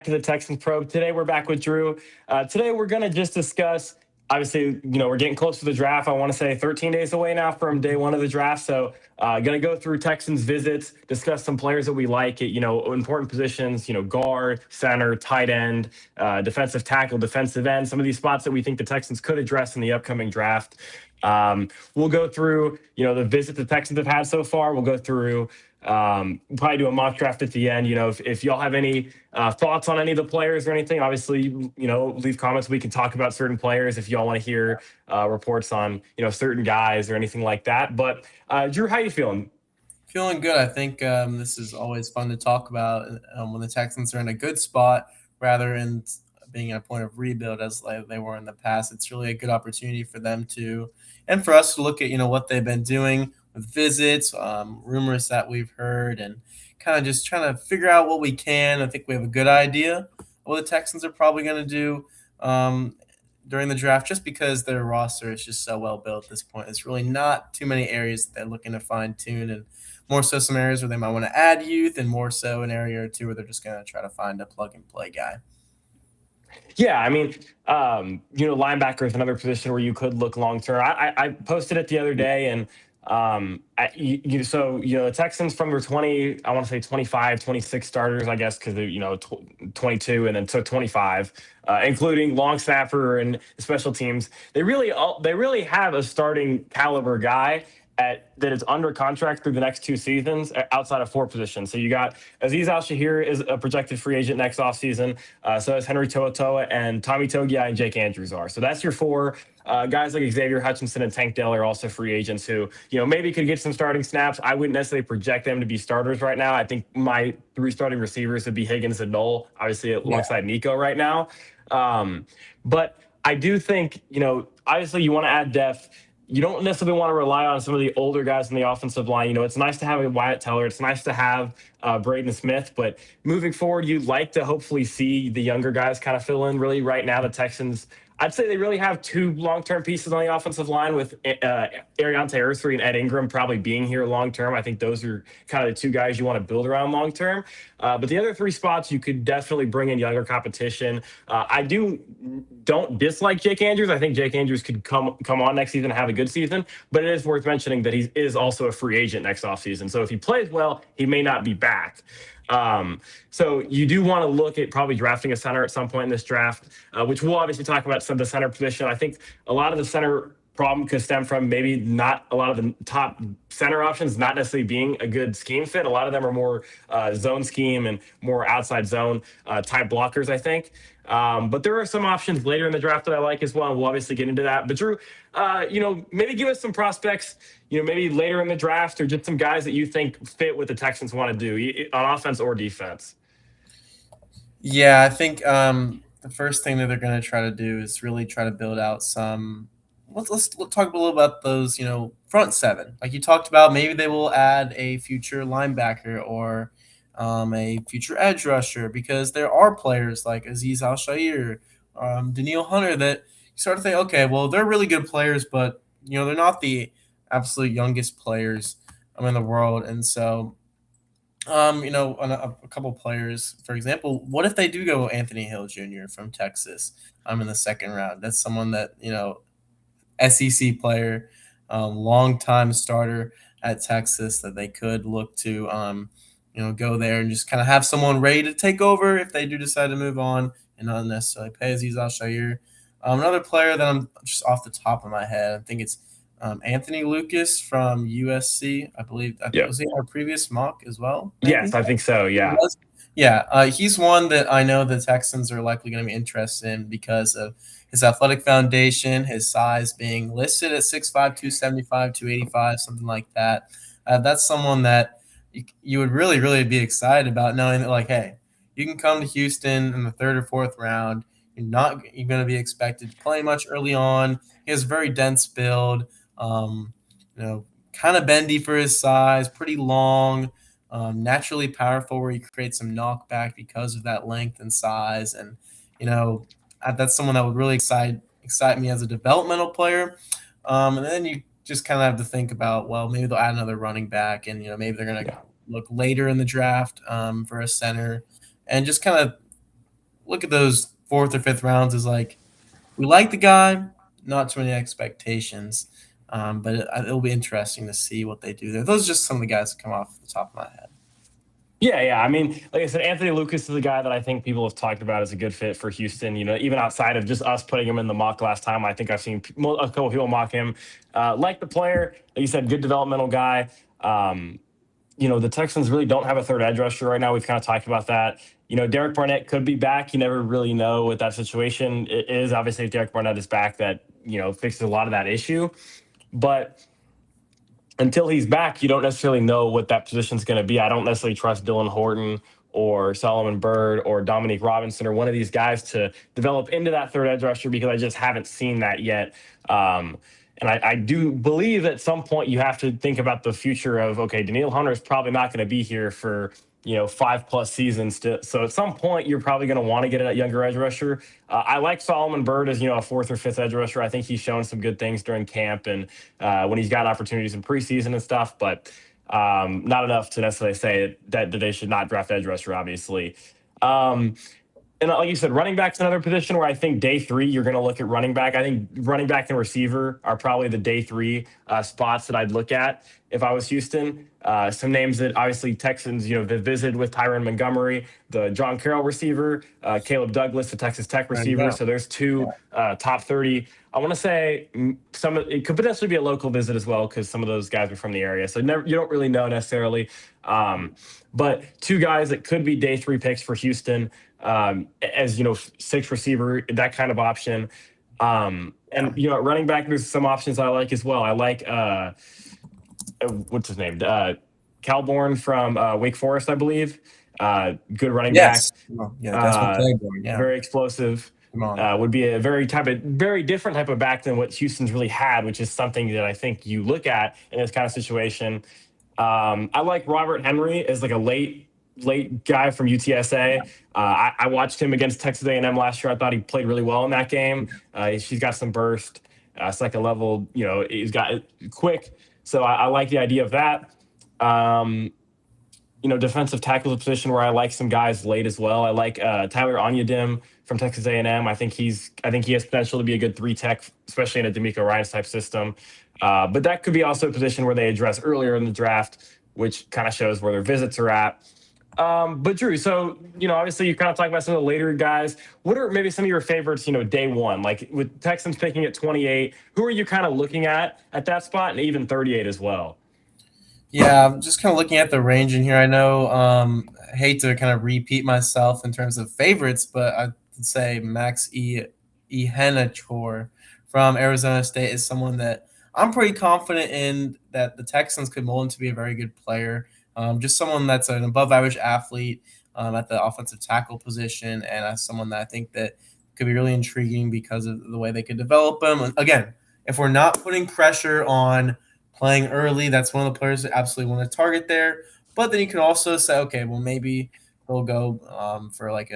To the Texans probe. Today we're back with Drew. Today we're going to just discuss. Obviously, we're getting close to the draft. I want to say 13 days away now from day one of the draft. So, going to go through Texans visits, discuss some players that we like at important positions. Guard, center, tight end, defensive tackle, defensive end. Some of these spots that we think the Texans could address in the upcoming draft. We'll go through the visit the Texans have had so far. We'll go through we'll probably do a mock draft at the end. If y'all have any thoughts on any of the players or anything, obviously, leave comments. We can talk about certain players if y'all want to hear reports on, certain guys or anything like that. But Drew, how you feeling? Feeling good. I think this is always fun to talk about when the Texans are in a good spot rather than being at a point of rebuild as they were in the past. It's really a good opportunity for them to, and for us to look at, what they've been doing with visits, rumors that we've heard, and kind of just trying to figure out what we can. I think we have a good idea of what the Texans are probably going to do during the draft just because their roster is just so well built at this point. It's really not too many areas that they're looking to fine tune, and more so some areas where they might want to add youth, and more so an area or two where they're just going to try to find a plug and play guy. Yeah, I mean, linebacker is another position where you could look long term. I posted it the other day, and the Texans from their 20, I want to say 25, 26 starters, I guess, because 22 and then so 25, including long snapper and special teams. They really have a starting caliber guy that is under contract through the next two seasons outside of four positions. So you got Azeez Al-Shahir is a projected free agent next offseason. So is Henry To'oTo'o and Tommy Togiai and Jake Andrews are. So that's your four. Guys like Xavier Hutchinson and Tank Dell are also free agents who, maybe could get some starting snaps. I wouldn't necessarily project them to be starters right now. I think my three starting receivers would be Higgins and Knoll, obviously alongside Nico right now. But I do think, obviously you want to add depth. You don't necessarily want to rely on some of the older guys in the offensive line. It's nice to have a Wyatt Teller. It's nice to have Braden Smith. But moving forward, you'd like to hopefully see the younger guys kind of fill in. Really, right now, the Texans, I'd say they really have two long-term pieces on the offensive line with Ariante Earthry and Ed Ingram probably being here long-term. I think those are kind of the two guys you want to build around long-term. But the other three spots, you could definitely bring in younger competition. I don't dislike Jake Andrews. I think Jake Andrews could come on next season and have a good season. But it is worth mentioning that he is also a free agent next offseason. So if he plays well, he may not be back. So you do want to look at probably drafting a center at some point in this draft, which we'll obviously talk about some of the center position. I think a lot of the center problem could stem from maybe not a lot of the top center options not necessarily being a good scheme fit. A lot of them are more zone scheme and more outside zone type blockers, I think. But there are some options later in the draft that I like as well. And we'll obviously get into that. But Drew, maybe give us some prospects, maybe later in the draft or just some guys that you think fit what the Texans want to do on offense or defense. Yeah, I think the first thing that they're going to try to do is really try to build out some. Let's talk a little about those, front seven. Like you talked about, maybe they will add a future linebacker or a future edge rusher because there are players like Azeez Al-Shahir, Daniil Hunter that you start to think, okay, well, they're really good players, but, they're not the absolute youngest players in the world. And so on a couple players, for example, what if they do go Anthony Hill Jr. from Texas? In the second round. That's someone that SEC player, long time starter at Texas that they could look to, go there and just kind of have someone ready to take over if they do decide to move on and not necessarily pay Azeez Al-Shahir. Another player that I'm just off the top of my head, I think it's Anthony Lucas from USC. I believe Yeah. was he our previous mock as well? Maybe? Yes, I think so. Yeah. Yeah, he's one that I know the Texans are likely going to be interested in because of his athletic foundation, his size being listed at 6'5", 275, 285, something like that. That's someone that you would really, really be excited about knowing that, like, hey, you can come to Houston in the third or fourth round. You're going to be expected to play much early on. He has a very dense build, kind of bendy for his size, pretty long. Naturally powerful where he creates some knockback because of that length and size. And, that's someone that would really excite me as a developmental player. And then you just kind of have to think about, well, maybe they'll add another running back and, maybe they're going to look later in the draft for a center and just kind of look at those fourth or fifth rounds as like we like the guy, not too many expectations. But it'll be interesting to see what they do there. Those are just some of the guys that come off the top of my head. Yeah, yeah. I mean, like I said, Anthony Lucas is a guy that I think people have talked about as a good fit for Houston. You know, even outside of just us putting him in the mock last time, I think I've seen a couple of people mock him. Like the player, like you said, good developmental guy. Um, you know, the Texans really don't have a third edge rusher right now. We've kind of talked about that. You know, Derek Barnett could be back. You never really know what that situation is. Obviously, if Derek Barnett is back, that, you know, fixes a lot of that issue. But until he's back, you don't necessarily know what that position's going to be. I don't necessarily trust Dylan Horton or Solomon Byrd or Dominique Robinson or one of these guys to develop into that third edge rusher because I just haven't seen that yet. And I do believe at some point you have to think about the future of, okay, Daniil Hunter is probably not going to be here for, you know, 5+ seasons. So at some point, you're probably going to want to get a younger edge rusher. I like Solomon Byrd as, you know, a fourth or fifth edge rusher. I think he's shown some good things during camp and when he's got opportunities in preseason and stuff, but not enough to necessarily say that they should not draft edge rusher, obviously. Um, and like you said, running back's another position where I think day 3 you're going to look at running back. I think running back and receiver are probably the day 3 spots that I'd look at if I was Houston. Some names that obviously Texans, you know, they visited with Tyron Montgomery, the John Carroll receiver, Caleb Douglas, the Texas Tech receiver. So there's 2 top 30. I want to say it could potentially be a local visit as well because some of those guys are from the area. So you don't really know necessarily. But 2 guys that could be day 3 picks for Houston, as you know, 6 receiver, that kind of option. And you know, at running back, there's some options I like as well. I like what's his name? Calborn from Wake Forest, I believe. Good running back. Yeah, Desmond Claiborne. Yeah, very explosive. Would be a very different type of back than what Houston's really had, which is something that I think you look at in this kind of situation. I like Robert Henry as like a late guy from UTSA. I watched him against Texas A&M last year. I thought he played really well in that game. He's got some burst, second level. You know, he's got quick. So I like the idea of that. You know, defensive tackle position where I like some guys late as well. I like Tyler Onyedim from Texas A&M. I think he has potential to be a good 3 tech, especially in a D'Amico Ryans type system. But that could be also a position where they address earlier in the draft, which kind of shows where their visits are at. But Drew, so, you know, obviously you kind of talk about some of the later guys. What are maybe some of your favorites, you know, day 1, like with Texans picking at 28, who are you kind of looking at that spot and even 38 as well? Yeah, I'm just kind of looking at the range in here. I know I hate to kind of repeat myself in terms of favorites, but I'd say Max Ihenachor from Arizona State is someone that I'm pretty confident in that the Texans could mold him to be a very good player. Just someone that's an above average athlete at the offensive tackle position, and as someone that I think that could be really intriguing because of the way they could develop him. And again, if we're not putting pressure on playing early, that's one of the players that absolutely want to target there. But then you can also say, okay, well maybe they'll go for like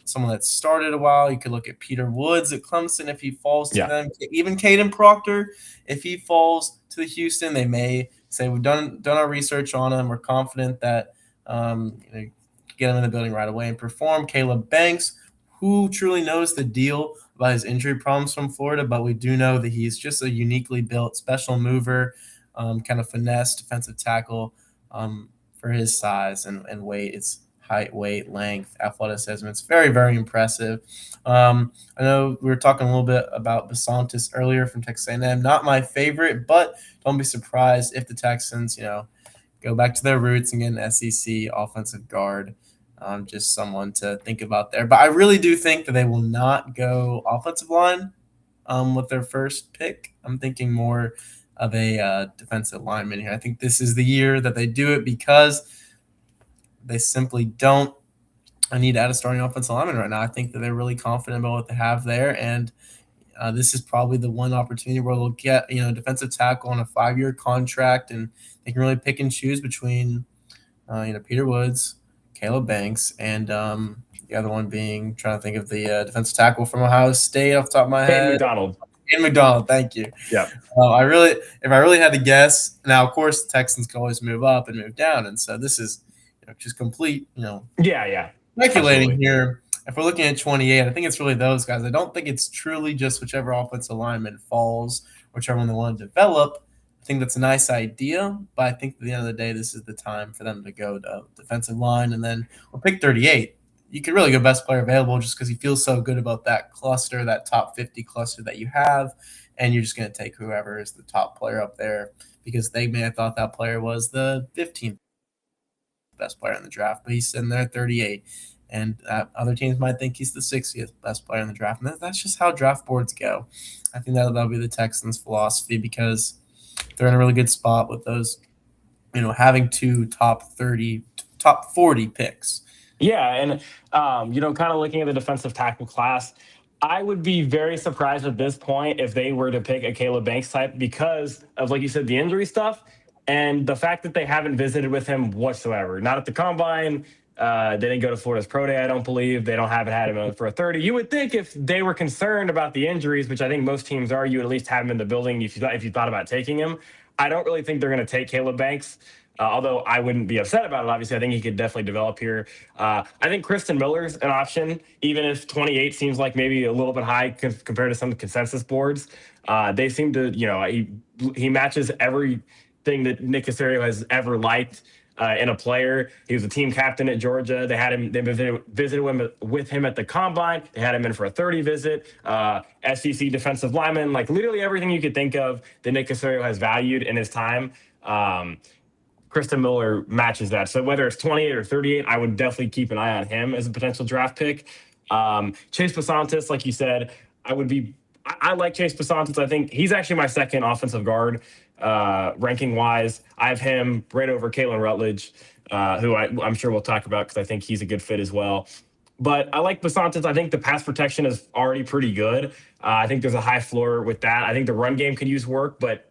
someone that's started a while. You could look at Peter Woods at Clemson if he falls to them. Even Caden Proctor, if he falls to the Houston, they may say we've done our research on him. We're confident that get him in the building right away and perform. Caleb Banks, who truly knows the deal about his injury problems from Florida, but we do know that he's just a uniquely built special mover, kind of finesse defensive tackle for his size and weight. It's height, weight, length, athleticism. It's very, very impressive. I know we were talking a little bit about Basantis earlier from Texas A&M. Not my favorite, but don't be surprised if the Texans, go back to their roots and get an SEC offensive guard. Just someone to think about there. But I really do think that they will not go offensive line with their first pick. I'm thinking more of a defensive lineman here. I think this is the year that they do it because they simply don't need to add a starting offensive lineman right now. I think that they're really confident about what they have there. And this is probably the one opportunity where they'll get, defensive tackle on a 5-year contract, and they can really pick and choose between, Peter Woods, Caleb Banks, and the other one being, trying to think of the defensive tackle from Ohio State off the top of my head. Ian McDonald, thank you. Yeah. If I really had to guess, now of course the Texans can always move up and move down, and so this is just complete, speculating here. if we're looking at 28, I think it's really those guys. I don't think it's truly just whichever offensive lineman falls, whichever one they want to develop. I think that's a nice idea, but I think at the end of the day, this is the time for them to go to defensive line. And then we'll pick 38. You could really go best player available just because he feels so good about that cluster, that top 50 cluster that you have. And you're just going to take whoever is the top player up there because they may have thought that player was the 15th best player in the draft, but he's sitting there at 38. And other teams might think he's the 60th best player in the draft. And that's just how draft boards go. I think that'll be the Texans' philosophy because they're in a really good spot with those, having two top 40 picks. Yeah, and kind of looking at the defensive tackle class, I would be very surprised at this point if they were to pick a Caleb Banks type because of, like you said, the injury stuff and the fact that they haven't visited with him whatsoever. Not at the combine. They didn't go to Florida's pro day, I don't believe. They don't haven't had him for a 30. You would think if they were concerned about the injuries, which I think most teams are, you would at least have him in the building if you thought about taking him. I don't really think they're going to take Caleb Banks. Although I wouldn't be upset about it, obviously, I think he could definitely develop here. I think Kristen Miller's an option, even if 28 seems like maybe a little bit high compared to some consensus boards. They seem to, he matches everything that Nick Caserio has ever liked in a player. He was a team captain at Georgia. They visited him with him at the combine. They had him in for a 30 visit. SEC defensive lineman, like literally everything you could think of that Nick Caserio has valued in his time. Kristen Miller matches that. So whether it's 28 or 38, I would definitely keep an eye on him as a potential draft pick. Chase Pasantis, like you said, I like Chase Pasantis. I think he's actually my second offensive guard ranking wise. I have him right over Kalen Rutledge, who I'm sure we'll talk about because I think he's a good fit as well. But I like Pasantis. I think the pass protection is already pretty good. I think there's a high floor with that. I think the run game could use work, but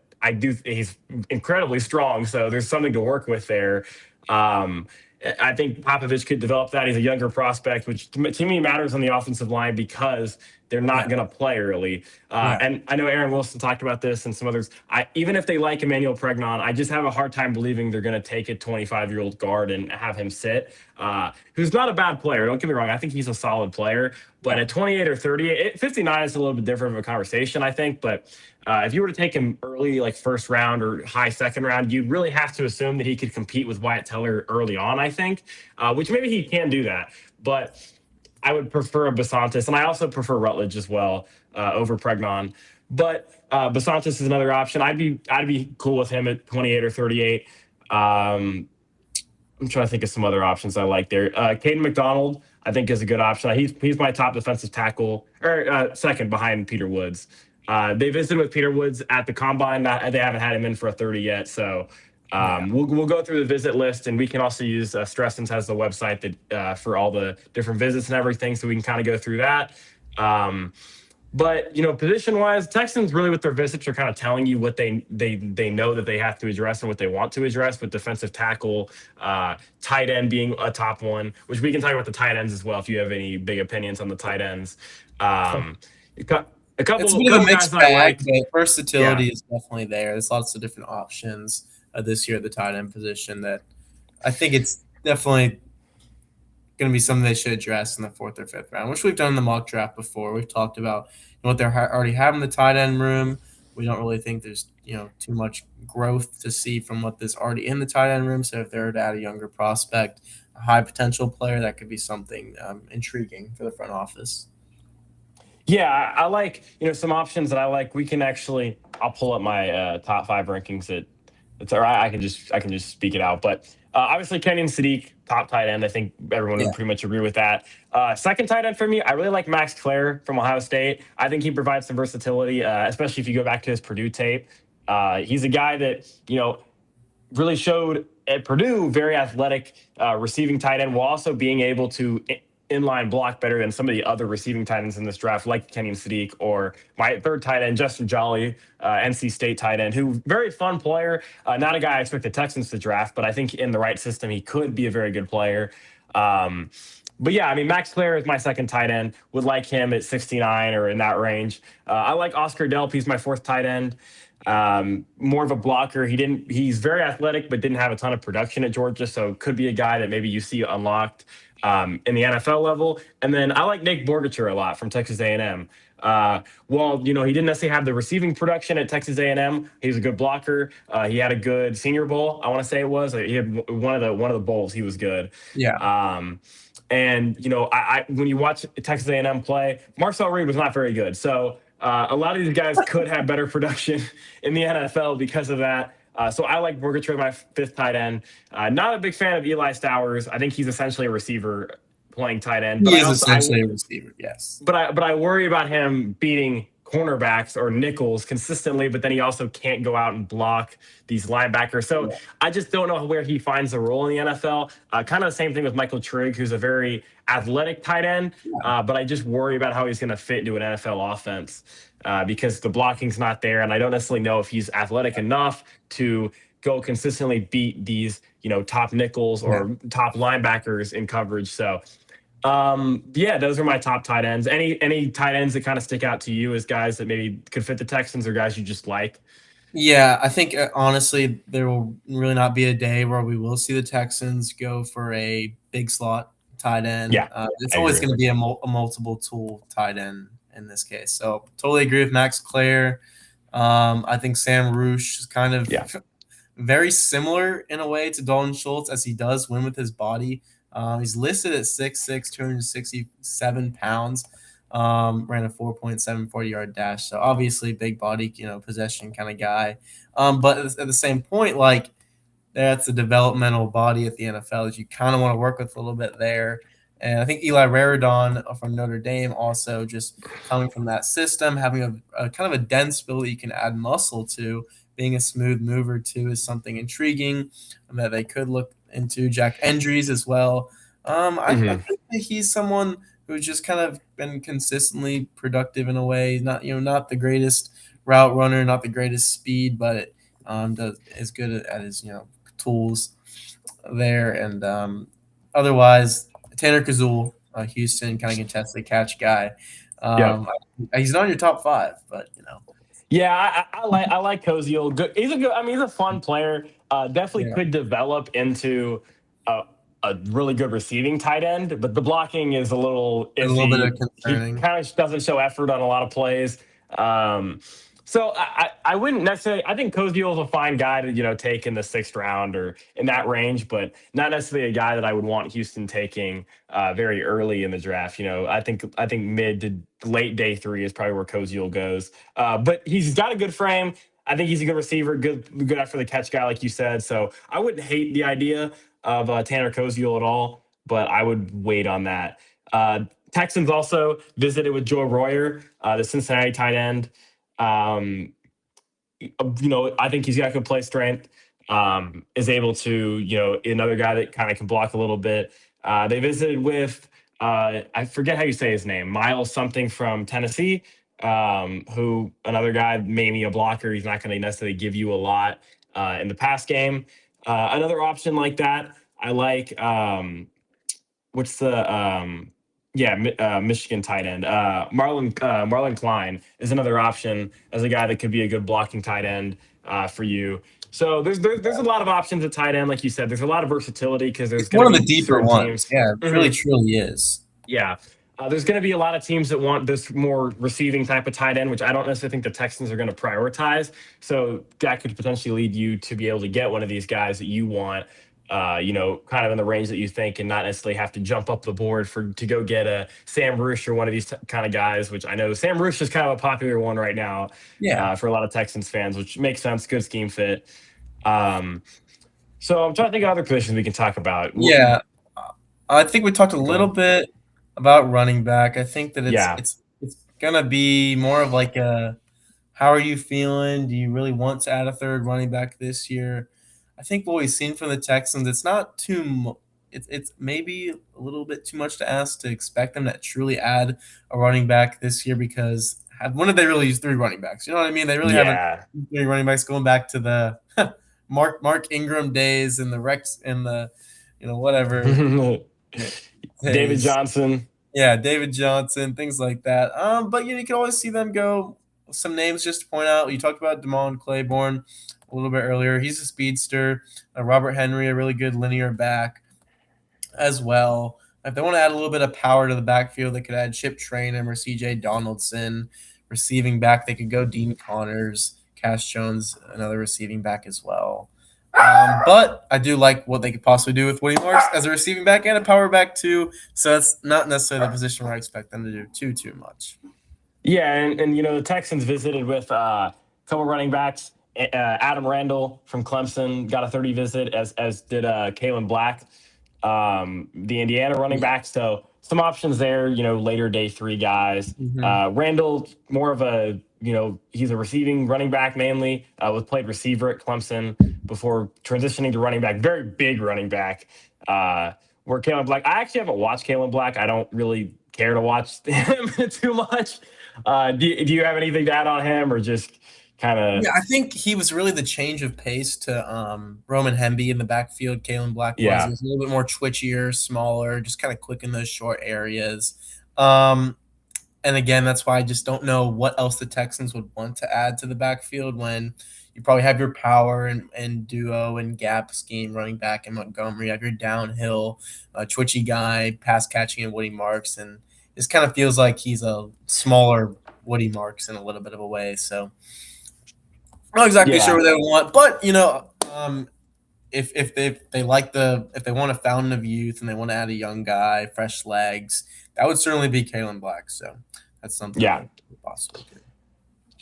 he's incredibly strong, so there's something to work with there. I think Popovich could develop that. He's a younger prospect, which to me matters on the offensive line because they're not going to play early. And I know Aaron Wilson talked about this and some others. Even if they like Emmanuel Pregnon, I just have a hard time believing they're going to take a 25-year-old guard and have him sit, who's not a bad player. Don't get me wrong. I think he's a solid player. But at 28 or 38, 59 is a little bit different of a conversation, I think. But if you were to take him early, like first round or high second round, you'd really have to assume that he could compete with Wyatt Teller early on, I think, which maybe he can do that. But I would prefer a Basantis, and I also prefer Rutledge as well over Pregnon. But Basantis is another option. I'd be cool with him at 28 or 38. I'm trying to think of some other options I like there. Caden McDonald, I think, is a good option. He's my top defensive tackle, or second behind Peter Woods. They visited with Peter Woods at the combine. They haven't had him in for a 30 yet, so we'll go through the visit list, and we can also use Stressens has the website that for all the different visits and everything, so we can kind of go through that. But position wise, Texans really with their visits are kind of telling you what they know that they have to address and what they want to address. With defensive tackle, tight end being a top one, which we can talk about the tight ends as well if you have any big opinions on the tight ends. A couple, it's a bit of a mixed bag, but versatility Yeah. is definitely there. There's lots of different options this year at the tight end position that I think it's definitely going to be something they should address in the fourth or fifth round, which we've done in the mock draft before. We've talked about what they're already have in the tight end room. We don't really think there's too much growth to see from what there's already in the tight end room. So if they're to add a younger prospect, a high potential player, that could be something intriguing for the front office. Yeah, I like some options that I like. I'll pull up my top 5 rankings. It's all right. I can just speak it out. But obviously, Kenyon Sadiq, top tight end. I think everyone would pretty much agree with that. Second tight end for me, I really like Max Clare from Ohio State. I think he provides some versatility, especially if you go back to his Purdue tape. He's a guy that really showed at Purdue very athletic receiving tight end, while also being able to inline block better than some of the other receiving tight ends in this draft, like Kenyon Sadiq, or my third tight end, Justin Jolly, NC State tight end, who very fun player. Not a guy I expect the Texans to draft, but I think in the right system, he could be a very good player. But yeah, I mean, Max Clare is my second tight end. Would like him at 69 or in that range. I like Oscar Delp. He's my fourth tight end. More of a blocker. He's very athletic, but didn't have a ton of production at Georgia. So could be a guy that maybe you see unlocked. in the NFL level. And then I like Nick Borgature a lot from Texas A&M. Well, he didn't necessarily have the receiving production at Texas A&M. He was a good blocker. He had a good Senior Bowl. I want to say it was. He had one of the bowls. He was good. Yeah. Um, and when you watch Texas A&M play, Marcel Reed was not very good. So a lot of these guys could have better production in the NFL because of that. So I like Borgature, my fifth tight end. Not a big fan of Eli Stowers. I think he's essentially a receiver playing tight end. But He I is also I essentially a receiver, yes. but I worry about him beating cornerbacks or nickels consistently, but then he also can't go out and block these linebackers. So Yeah. I just don't know where he finds a role in the NFL. Kind of the same thing with Michael Trigg, who's a very athletic tight end, but I just worry about how he's going to fit into an NFL offense because the blocking's not there, and I don't necessarily know if he's athletic enough to go consistently beat these top nickels Yeah. or top linebackers in coverage. So yeah, those are my top tight ends. Any tight ends that kind of stick out to you as guys that maybe could fit the Texans or guys you just like? Yeah, I think honestly, there will really not be a day where we will see the Texans go for a big slot tight end. Yeah, It's I always agree. going to be a multiple tool tight end in this case. So totally agree with Max Clare. I think Sam Roosh is kind of Yeah. very similar in a way to Dalton Schultz as he does win with his body. He's listed at 6'6", 267 pounds. Ran a 4.74 yard dash. So obviously big body, possession kind of guy. But at the same point, like that's a developmental body at the NFL that you kind of want to work with a little bit there. And I think Eli Raridon from Notre Dame also just coming from that system, having a kind of a dense build that you can add muscle to, being a smooth mover too is something intriguing that they could look into. Jack Endries as well. I Hmm. think that he's someone who's just kind of been consistently productive in a way. Not the greatest route runner, not the greatest speed, but is good at his tools there. And otherwise, Tanner Kazul, Houston, kind of contested catch guy. Yep. He's not in your top five, but Yeah, I like Koziel. Good. He's a good. I mean, he's a fun player. Definitely yeah, could develop into a, a really good receiving tight end, but the blocking is a little it's a little bit iffy. of He concerning. kind of doesn't show effort on a lot of plays. Um, so I wouldn't necessarily. I think Koziel is a fine guy to take in the sixth round or in that range, but not necessarily a guy that I would want Houston taking very early in the draft. I think mid to late day three is probably where Koziel goes. But he's got a good frame. I think he's a good receiver, good after the catch guy, like you said. So I wouldn't hate the idea of Tanner Koziel at all, but I would wait on that. Texans also visited with Joe Royer, the Cincinnati tight end. Um, I think he's got good play strength. Is able to, another guy that kind of can block a little bit. They visited with, I forget how you say his name, Miles something from Tennessee, who another guy, maybe a blocker. He's not going to necessarily give you a lot in the pass game. Another option like that, I like. What's the yeah, Michigan tight end. Marlon Klein is another option as a guy that could be a good blocking tight end for you. So there's a lot of options at tight end, like you said. There's a lot of versatility because there's It's going one to of the be deeper certain ones. teams. Yeah, it really Mhm. truly is. Yeah. There's going to be a lot of teams that want this more receiving type of tight end, which I don't necessarily think the Texans are going to prioritize. So that could potentially lead you to be able to get one of these guys that you want, kind of in the range that you think, and not necessarily have to jump up the board to go get a Sam Roosh or one of these kind of guys. Which I know Sam Roosh is kind of a popular one right now Yeah, for a lot of Texans fans, which makes sense. Good scheme fit. Um, so I'm trying to think of other positions we can talk about. yeah. I think we talked a Go little ahead. bit about running back. I think that it's Yeah. it's it's gonna be more of like a how are you feeling? Do you really want to add a third running back this year? I think what we've seen from the Texans, it's not too. It's maybe a little bit too much to ask to expect them to truly add a running back this year because when did they really use three running backs? You know what I mean? They really haven't Yeah. used three running backs going back to the Mark Ingram days and the Rex and the whatever David days. Johnson. Yeah, David Johnson, things like that. But you can always see them go. Some names just to point out. You talked about Damon Claiborne a little bit earlier. He's a speedster. Robert Henry, a really good linear back as well. If they want to add a little bit of power to the backfield, they could add Chip Trayanum or C.J. Donaldson. Receiving back, they could go Dean Connors, Cash Jones, another receiving back as well. But I do like what they could possibly do with Woody Marks as a receiving back and a power back too. So that's not necessarily the position where I expect them to do too much. Yeah, and the Texans visited with a couple running backs. Adam Randall from Clemson got a 30 visit, as did Kalen Black, the Indiana running Yeah. back. So some options there. Later day three guys. Mm-hmm. Randall, more of a he's a receiving running back mainly. Was played receiver at Clemson before transitioning to running back. Very big running back. Where Kalen Black, I actually haven't watched Kalen Black. I don't really care to watch him too much. Do you have anything to add on him, or just kind of? Yeah, I think he was really the change of pace to Roman Hemby in the backfield. Kalen Black was. He Yeah, was a little bit more twitchier, smaller, just kind of quick in those short areas. Um, and again, that's why I just don't know what else the Texans would want to add to the backfield when you probably have your power and duo and gap scheme running back in Montgomery. You have your downhill, twitchy guy, pass catching and Woody Marks. And this kind of feels like he's a smaller Woody Marks in a little bit of a way. So I'm not exactly sure yeah. what they want, but if they want a fountain of youth and they want to add a young guy, fresh legs, that would certainly be Kalen Black. So that's something Yeah. they could possibly do.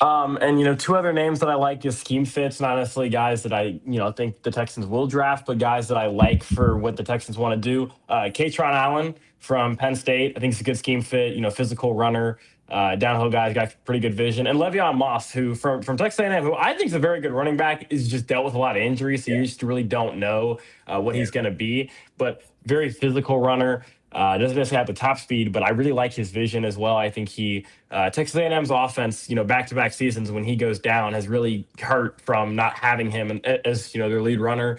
And two other names that I like is scheme fits, not necessarily guys that I think the Texans will draft, but guys that I like for what the Texans want to do. Katron Allen from Penn State, I think he's a good scheme fit. Physical runner, downhill guy's got pretty good vision. And Le'Veon Moss, who from Texas A&M, who I think is a very good running back, is just dealt with a lot of injuries, so Yeah, you just really don't know what yeah, he's going to be. But very physical runner. Doesn't necessarily have the top speed, but I really like his vision as well. I think Texas A&M's offense, back-to-back seasons when he goes down has really hurt from not having him as their lead runner.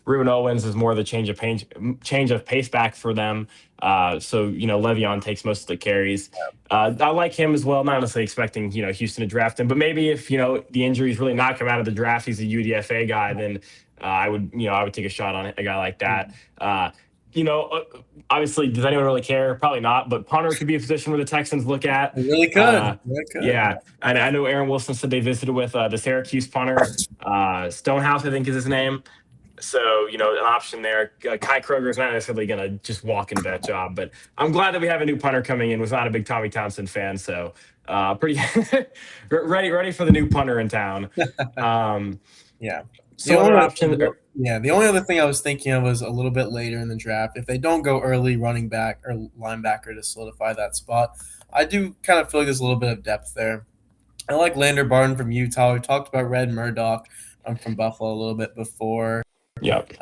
Ruben Owens is more of the change of pace back for them. So Le'Veon takes most of the carries. I like him as well. Not necessarily expecting Houston to draft him, but maybe if the injuries really knock him out of the draft, he's a UDFA guy. Then I would take a shot on a guy like that. You know, uh, Obviously, does anyone really care? Probably not. But punter could be a position where the Texans look at. it really Uh, could. It could. yeah, and I know Aaron Wilson said they visited with the Syracuse punter, Stonehouse, I think is his name. So an option there. Kai Kroger is not necessarily going to just walk into that job, but I'm glad that we have a new punter coming in. Was not a big Tommy Townsend fan, so pretty ready for the new punter in town. Um, Yeah. The some other only options. the only other thing I was thinking of was a little bit later in the draft. If they don't go early running back or linebacker to solidify that spot, I do kind of feel like there's a little bit of depth there. I like Lander Barton from Utah. We talked about Red Murdoch from Buffalo a little bit before. Yep.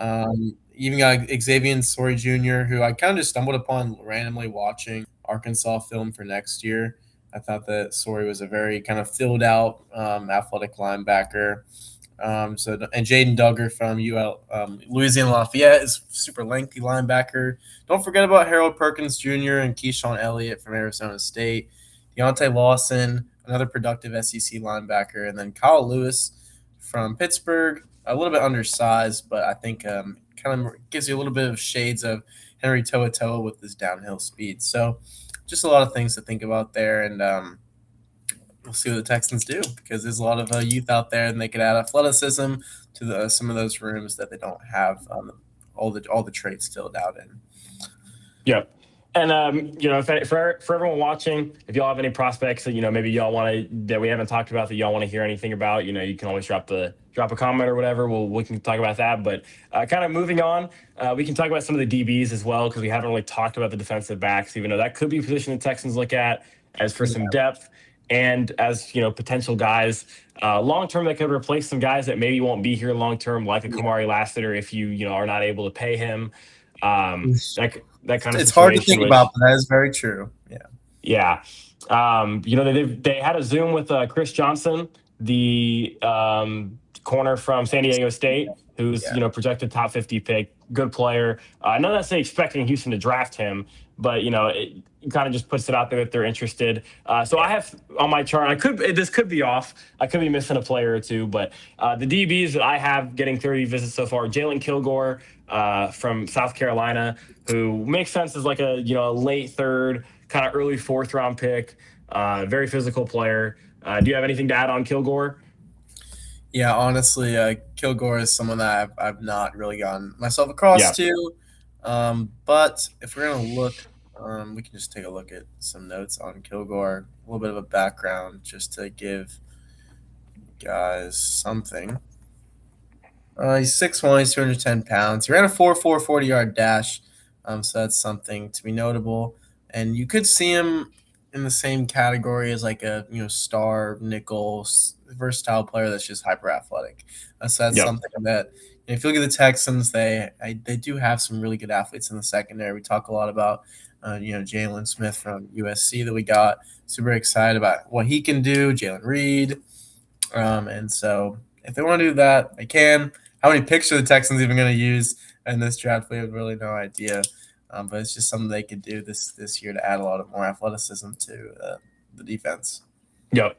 Even got Xavier Sorey Jr., who I kind of just stumbled upon randomly watching Arkansas film for next year. I thought that Sorey was a very kind of filled out athletic linebacker. And Jaden Duggar from Louisiana Lafayette is super lengthy linebacker. Don't forget about Harold Perkins Jr. and Keyshawn Elliott from Arizona State. Deontay Lawson, another productive SEC linebacker, and then Kyle Lewis from Pittsburgh, a little bit undersized, but I think kind of gives you a little bit of shades of Henry To'oTo'o with his downhill speed. So just a lot of things to think about there, and we'll see what the Texans do because there's a lot of youth out there, and they could add athleticism to some of those rooms that they don't have all the traits filled out in. Yep. And for everyone watching, if y'all have any prospects that maybe y'all want to that we haven't talked about that y'all want to hear anything about, you can always drop a comment or whatever. We can talk about that. But kind of moving on, we can talk about some of the DBs as well because we haven't really talked about the defensive backs, even though that could be a position the Texans look at as for some depth and as potential guys long term that could replace some guys that maybe won't be here long term, like a Kamari Lassiter if you are not able to pay him. That kind of It's hard to situation, think about, but that is very true. Yeah. yeah. They had a Zoom with Chris Johnson, the corner from San Diego State, who's Yeah. projected top 50 pick, good player. Not necessarily expecting Houston to draft him, but it kind of just puts it out there that they're interested. So I Yeah. have on my chart. This could be off. I could be missing a player or two, but the DBs that I have getting 30 visits so far: Jalen Kilgore from South Carolina, who makes sense as like a late third, kind of early fourth round pick. Very physical player. Do you have anything to add on Kilgore? Yeah, honestly, Kilgore is someone that I've not really gotten myself across Yeah. to. But if we're gonna look, we can just take a look at some notes on Kilgore, a little bit of a background, just to give guys something. He's 6'1", he's 210 pounds. He ran a 4.4 40-yard dash, so that's something to be notable. And you could see him in the same category as like a star nickel versatile player that's just hyper athletic. So that's Yep. something that if you look at the Texans, they do have some really good athletes in the secondary. We talk a lot about Jalen Smith from USC that we got. Super excited about what he can do. Jalen Reed. And so if they want to do that, they can. How many picks are the Texans even going to use in this draft? We have really no idea. But it's just something they could do this year to add a lot of more athleticism to the defense. Yep.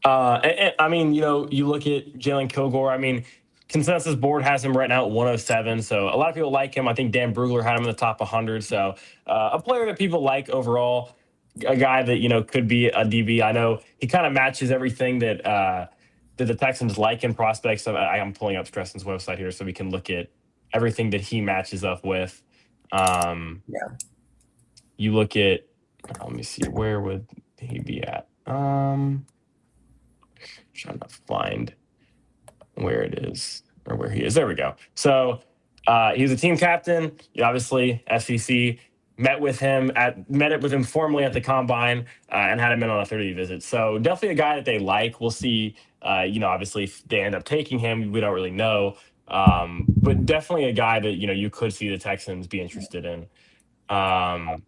I mean, you look at Jalen Kilgore. I mean, consensus board has him right now at 107. So a lot of people like him. I think Dan Brugler had him in the top 100. So a player that people like overall, a guy that could be a DB. I know he kind of matches everything that the Texans like in prospects. So I'm pulling up Stressen's website here so we can look at everything that he matches up with. Um, Yeah. you look at, let me see, where would he be at? Trying to find where it is or where he is. There we go. So he's a team captain. Obviously, SEC met it with him formally at the combine and had him in on a 30 visit. So definitely a guy that they like. We'll see. Obviously, if they end up taking him, we don't really know. But definitely a guy that you could see the Texans be interested in. Um,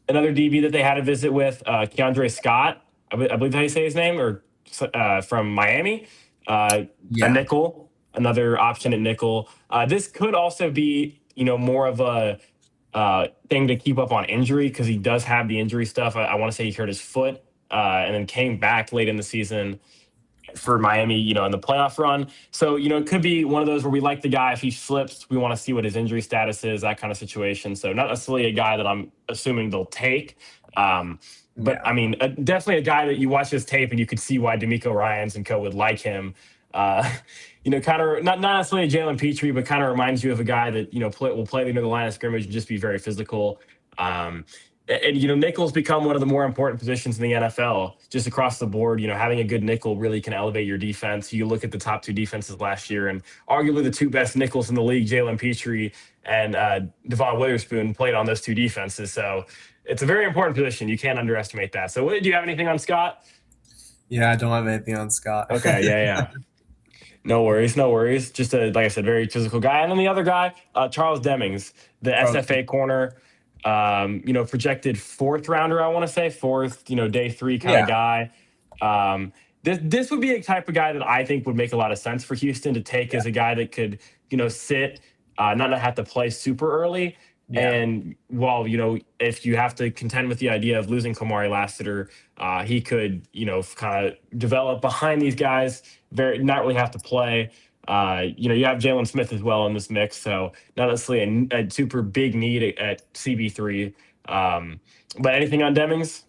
Another DB that they had a visit with, Keandre Scott, I believe how you say his name, or from Miami, uh, a Yeah. nickel, another option at nickel. This could also be, more of a thing to keep up on injury because he does have the injury stuff. I want to say he hurt his foot and then came back late in the season for Miami, in the playoff run. So, it could be one of those where we like the guy. If he slips, we want to see what his injury status is, that kind of situation. So, not necessarily a guy that I'm assuming they'll take. Um, but Yeah. I mean, definitely a guy that you watch his tape and you could see why D'Amico Ryans and co would like him. Uh, kind of not necessarily a Jalen Petrie, but kind of reminds you of a guy that will play the line of scrimmage and just be very physical. Um, and nickel's become one of the more important positions in the NFL just across the board. Having a good nickel really can elevate your defense. You look at the top two defenses last year, and arguably the two best nickels in the league, Jalen Petrie and Devon Witherspoon, played on those two defenses. So it's a very important position. You can't underestimate that. So, do you have anything on Scott? Yeah, I don't have anything on Scott. Okay, yeah, yeah. No worries, no worries. Just a like I said, very physical guy. And then the other guy, Charles Demings, the Charles. SFA corner. Projected fourth rounder, I want to say fourth, day three kind of Yeah. guy. This would be a type of guy that I think would make a lot of sense for Houston to take Yeah. as a guy that could, sit, not have to play super early. Yeah. And while, if you have to contend with the idea of losing Kamari Lassiter, he could, kind of develop behind these guys, not really have to play. You have Jalen Smith as well in this mix, so not necessarily a super big need at CB3. But anything on Demings?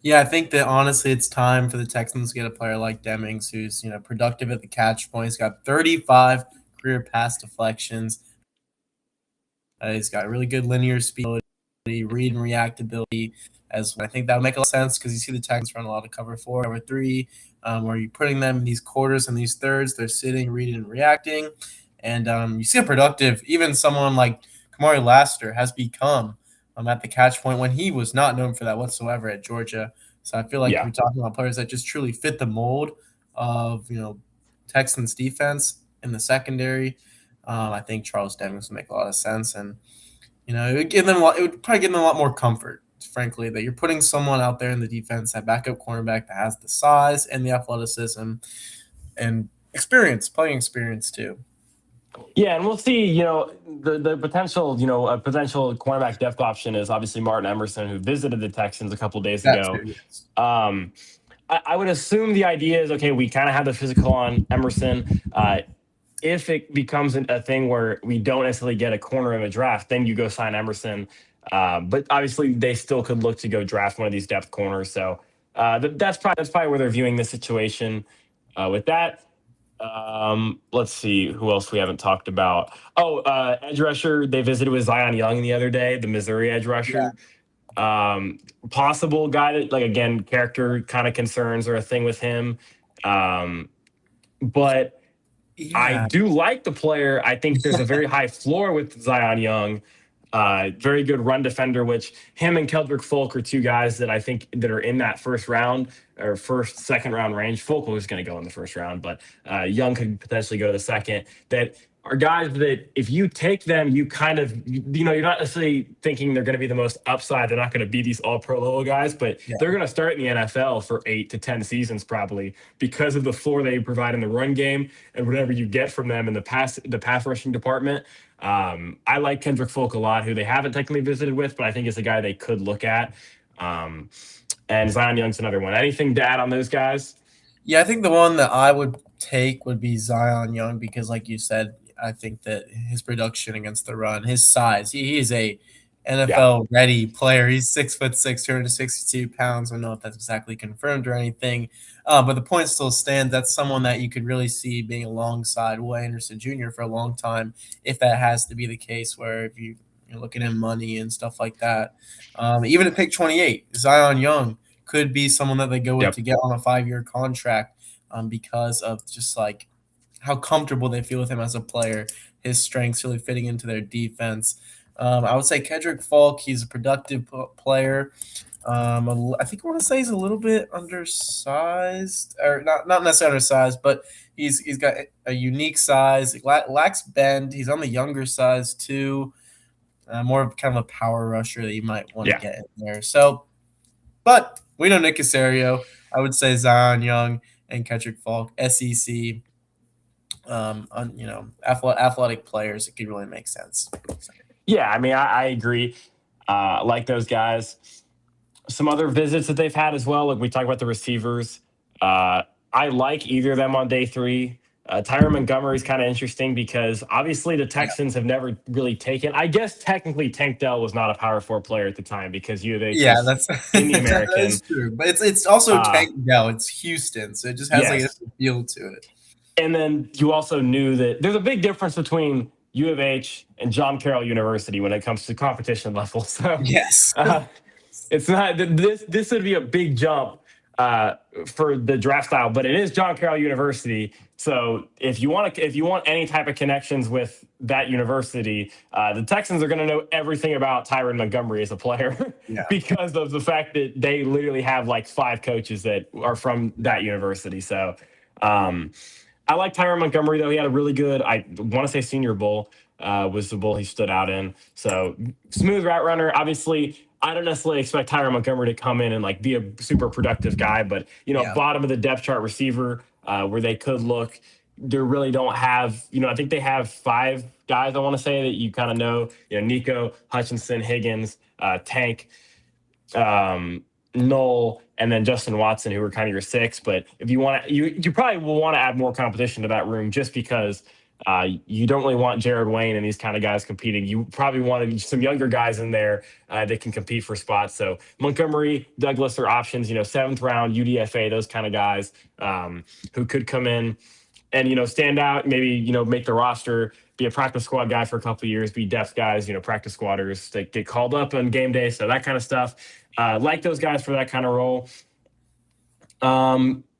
Yeah, I think that honestly, it's time for the Texans to get a player like Demings, who's productive at the catch point. He's got 35 career pass deflections. He's got really good linear speed, read and reactability as well. I think that would make a lot of sense because you see the Texans run a lot of cover 4, cover 3, where you're putting them in these quarters and these thirds. They're sitting, reading, and reacting. And you see how productive even someone like Kamari Lassiter has become at the catch point when he was not known for that whatsoever at Georgia. So I feel like Yeah, we're talking about players that just truly fit the mold of Texans defense in the secondary. I think Charles Demings would make a lot of sense, and it would give them it would probably give them a lot more comfort, frankly, that you're putting someone out there in the defense, that backup cornerback that has the size and the athleticism and experience, playing experience too. Yeah, and we'll see. The potential, a potential cornerback depth option is obviously Martin Emerson, who visited the Texans a couple days That ago. too, yes. Um, I would assume the idea is okay. We kind of have the physical on Emerson. If it becomes a thing where we don't necessarily get a corner in a draft, then you go sign Emerson. But obviously, they still could look to go draft one of these depth corners. So that's probably where they're viewing the situation with that. Let's see who else we haven't talked about. Oh, edge rusher. They visited with Zion Young the other day, the Missouri edge Yeah. rusher. Possible guy that, like, again, character kind of concerns are a thing with him. Um, but I Yeah. do like the player. I think there's a very high floor with Zion Young. Very good run defender, which him and Keldrick Folk are two guys that I think that are in that first round or first, second round range. Folk was going to go in the first round, but Young could potentially go to the second. That are guys that if you take them, you kind of, you're not necessarily thinking they're going to be the most upside. They're not going to be these all pro level guys, but Yeah. they're going to start in the NFL for 8 to 10 seasons probably because of the floor they provide in the run game and whatever you get from them in the pass rushing department. I like Kendrick Folk a lot, who they haven't technically visited with, but I think is a guy they could look at. Um, and Zion Young's another one. Anything to add on those guys? Yeah, I think the one that I would take would be Zion Young because, like you said, I think that his production against the run, his size, he is a Yeah. NFL ready player. He's 6'6", 262 pounds. I don't know if that's exactly confirmed or anything, but the point still stands. That's someone that you could really see being alongside Will Anderson Jr. for a long time, if that has to be the case. Where if you're looking at money and stuff like that, even at pick 28, Zion Young could be someone that they go with Yep. to get on a 5-year contract because of just like how comfortable they feel with him as a player, his strengths really fitting into their defense. I would say Kedrick Falk, he's a productive player. I think I want to say he's a little bit undersized, or not necessarily undersized, but he's got a unique size. He lacks bend. He's on the younger size too. More of kind of a power rusher that you might want to Yeah. get in there. So but we know Nick Casario. I would say Zion Young and Kendrick Falk, SEC, athletic players. It could really make sense. Yeah. I mean, I agree. Like those guys. Some other visits that they've had as well. Like we talk about the receivers. I like either of them on day three. Tyron Montgomery is kind of interesting because obviously the Yeah, Texans have never really taken. I guess technically Tank Dell was not a Power Four player at the time because U of H yeah, was that's in the that American. is true. But it's also Uh, Tank Dell. It's Houston, so it just has like a yes, different feel to it. and then you also knew that there's a big difference between U of H and John Carroll University when it comes to competition level. So Yes. uh, it's not this would be a big jump uh, for the draft style, but it is John Carroll University. So if you want any type of connections with that university, the Texans are going to know everything about Tyron Montgomery as a player Yeah. because of the fact that they literally have like 5 coaches that are from that university. So um, I like Tyron Montgomery though. He had a really good, I want to say Senior Bowl was the bowl he stood out in. So smooth route runner. Obviously, I don't necessarily expect Tyron Montgomery to come in and like be a super productive guy, but Yeah. bottom of the depth chart receiver where they could look. They really don't have, I think they have 5 guys. I want to say that you kind of know, Nico Hutchinson, Higgins, Tank, Knoll, and then Justin Watson, who are kind of your 6. But if you want to, you probably will want to add more competition to that room just because you don't really want Jared Wayne and these kind of guys competing. You probably wanted some younger guys in there that can compete for spots. So Montgomery, Douglas are options, 7th round, UDFA, those kind of guys who could come in and stand out, maybe make the roster, be a practice squad guy for a couple of years, be depth guys, practice squatters that get called up on game day, so that kind of stuff. Like those guys for that kind of role.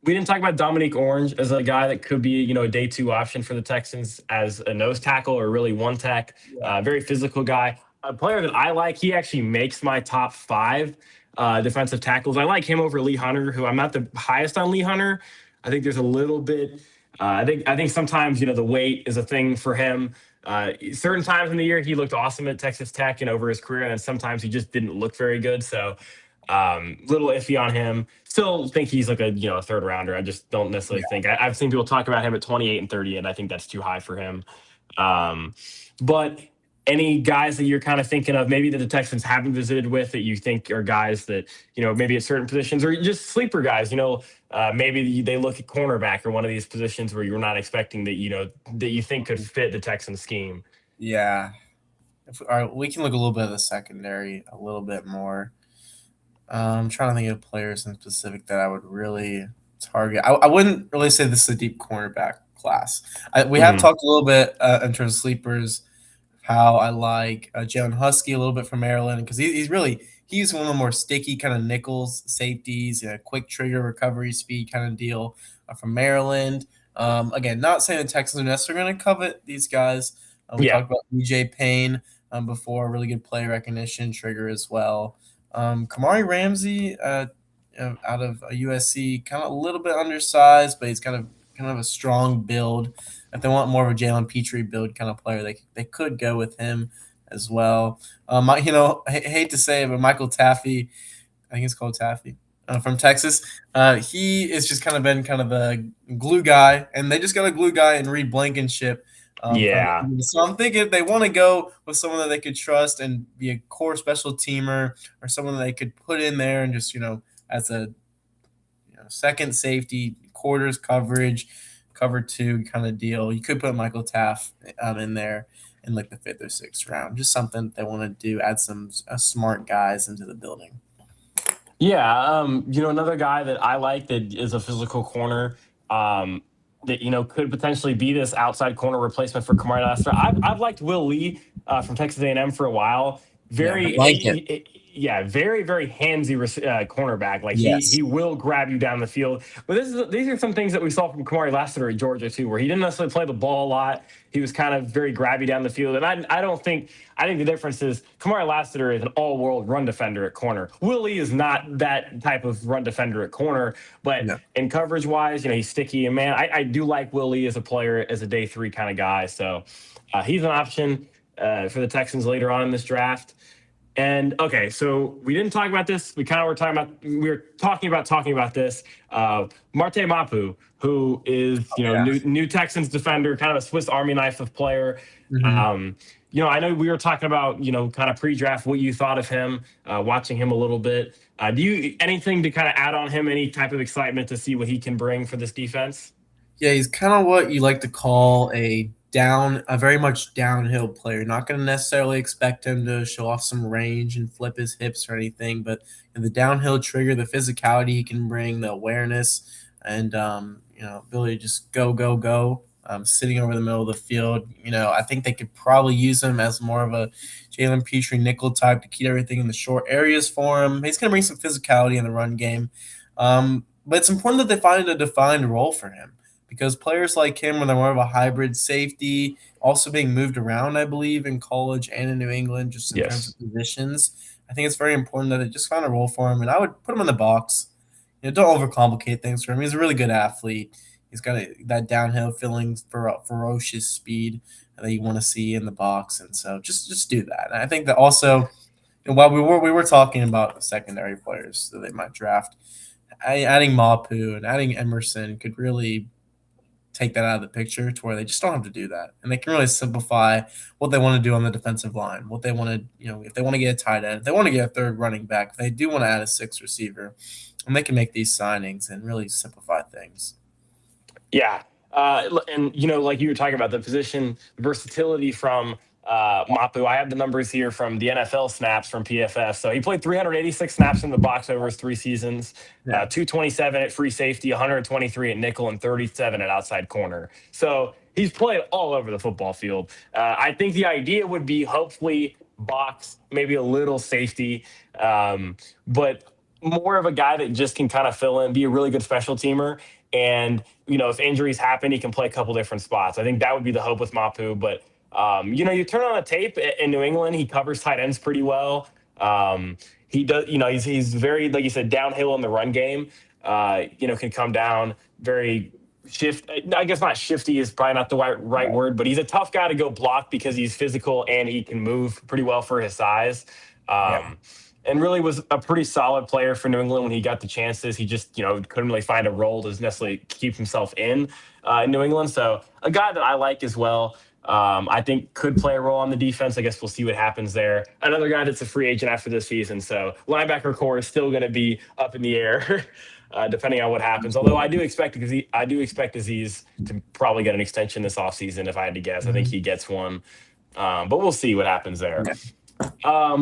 We didn't talk about Dominique Orange as a guy that could be, a day 2 option for the Texans as a nose tackle or really one tech. Yeah. Very physical guy. A player that I like. He actually makes my top 5 defensive tackles. I like him over Lee Hunter, who I'm not the highest on Lee Hunter. I think there's a little bit. I think sometimes the weight is a thing for him. Certain times in the year he looked awesome at Texas Tech and over his career, and then sometimes he just didn't look very good. So little iffy on him. Still think he's like a 3rd rounder. I just don't necessarily think I've seen people talk about him at 28 and 30, and I think that's too high for him. Um, but any guys that you're kind of thinking of, maybe that the Texans haven't visited with that you think are guys that, maybe at certain positions or just sleeper guys, maybe they look at cornerback or one of these positions where you're not expecting that, that you think could fit the Texans scheme. Yeah. All right, we can look a little bit of the secondary a little bit more. I'm trying to think of players in specific that I would really target. I wouldn't really say this is a deep cornerback class. We have Hmm. talked a little bit in terms of sleepers, how I like Jalen Husky a little bit from Maryland because he's one of the more sticky kind of nickels safeties, quick trigger recovery speed kind of deal from Maryland. Again, not saying the Texans are necessarily going to covet these guys. We Yeah. talked about BJ Payne before, really good play recognition, trigger as well. Kamari Ramsey out of USC, kind of a little bit undersized, but he's kind of a strong build. If they want more of a Jalen Petrie build kind of player, they could go with him as well. Hate to say it, but Michael Taffy, I think it's called Taffy, from Texas. He has just kind of been kind of the glue guy, and they just got a glue guy in Reed Blankenship. From Yeah. so I'm thinking if they want to go with someone that they could trust and be a core special teamer or someone that they could put in there and just as a second safety, quarters coverage, cover two kind of deal. You could put Michael Taff in there in like the fifth or sixth round. Just something they want to do, add some smart guys into the building. Yeah, another guy that I like that is a physical corner, that could potentially be this outside corner replacement for Kamari Lester. I've liked Will Lee from Texas A&M for a while. Yeah, Very, blanket. yeah, very very handsy cornerback. Like he Yes. will grab you down the field. But these are some things that we saw from Kamari Lester at Georgia too, where he didn't necessarily play the ball a lot. He was kind of very grabby down the field, and I don't think I think the difference is Kamari Lassiter is an all-world run defender at corner. Willie is not that type of run defender at corner, but No. in coverage wise, he's sticky. And man, I do like Willie as a player, as a day three kind of guy. So he's an option for the Texans later on in this draft. And okay, so we didn't talk about this. We were talking about this. Marte Mapu, who is Yeah. new Texans defender, kind of a Swiss Army knife of player. Hmm. Um, I know we were talking about kind of pre-draft what you thought of him, watching him a little bit. Do you anything to kind of add on him? Any type of excitement to see what he can bring for this defense? Yeah, he's kind of what you like to call a very much downhill player. Not going to necessarily expect him to show off some range and flip his hips or anything, but the downhill trigger, the physicality he can bring, the awareness, and ability to just go, go, go. Sitting over the middle of the field, I think they could probably use him as more of a Jalen Petrie nickel type to keep everything in the short areas for him. He's going to bring some physicality in the run game, but it's important that they find a defined role for him because players like him, when they're more of a hybrid safety, also being moved around, I believe, in college and in New England, just in terms Yes. of positions. I think it's very important that they just find a role for him, and I would put him in the box. Don't overcomplicate things for him. He's a really good athlete. He's got that downhill feeling for ferocious speed that you want to see in the box, and so just do that. And I think that also, while we were talking about secondary players that they might draft, adding Mapu and adding Emerson could really take that out of the picture to where they just don't have to do that. And they can really simplify what they want to do on the defensive line, what they want to, if they want to get a tight end, if they want to get a third running back, if they do want to add a sixth receiver, and they can make these signings and really simplify things. Yeah. And like you were talking about the position versatility from Mapu. I have the numbers here from the NFL snaps from PFF. So he played 386 snaps in the box over his 3 seasons, Yeah. 227 at free safety, 123 at nickel, and 37 at outside corner. So he's played all over the football field. I think the idea would be hopefully box, maybe a little safety, but more of a guy that just can kind of fill in, be a really good special teamer. And, if injuries happen, he can play a couple different spots. I think that would be the hope with Mapu. But, you turn on a tape in New England, he covers tight ends pretty well. He does, he's very, like you said, downhill in the run game, can come down very I guess not shifty is probably not the right word, but he's a tough guy to go block because he's physical and he can move pretty well for his size. Yeah. And really was a pretty solid player for New England when he got the chances. He just, couldn't really find a role to necessarily keep himself in New England. So a guy that I like as well. I think could play a role on the defense. I guess we'll see what happens there. Another guy that's a free agent after this season, so linebacker core is still going to be up in the air, depending on what happens. Although I do expect Aziz to probably get an extension this offseason. If I had to guess, I think Mhm. he gets one, but we'll see what happens there. Yeah.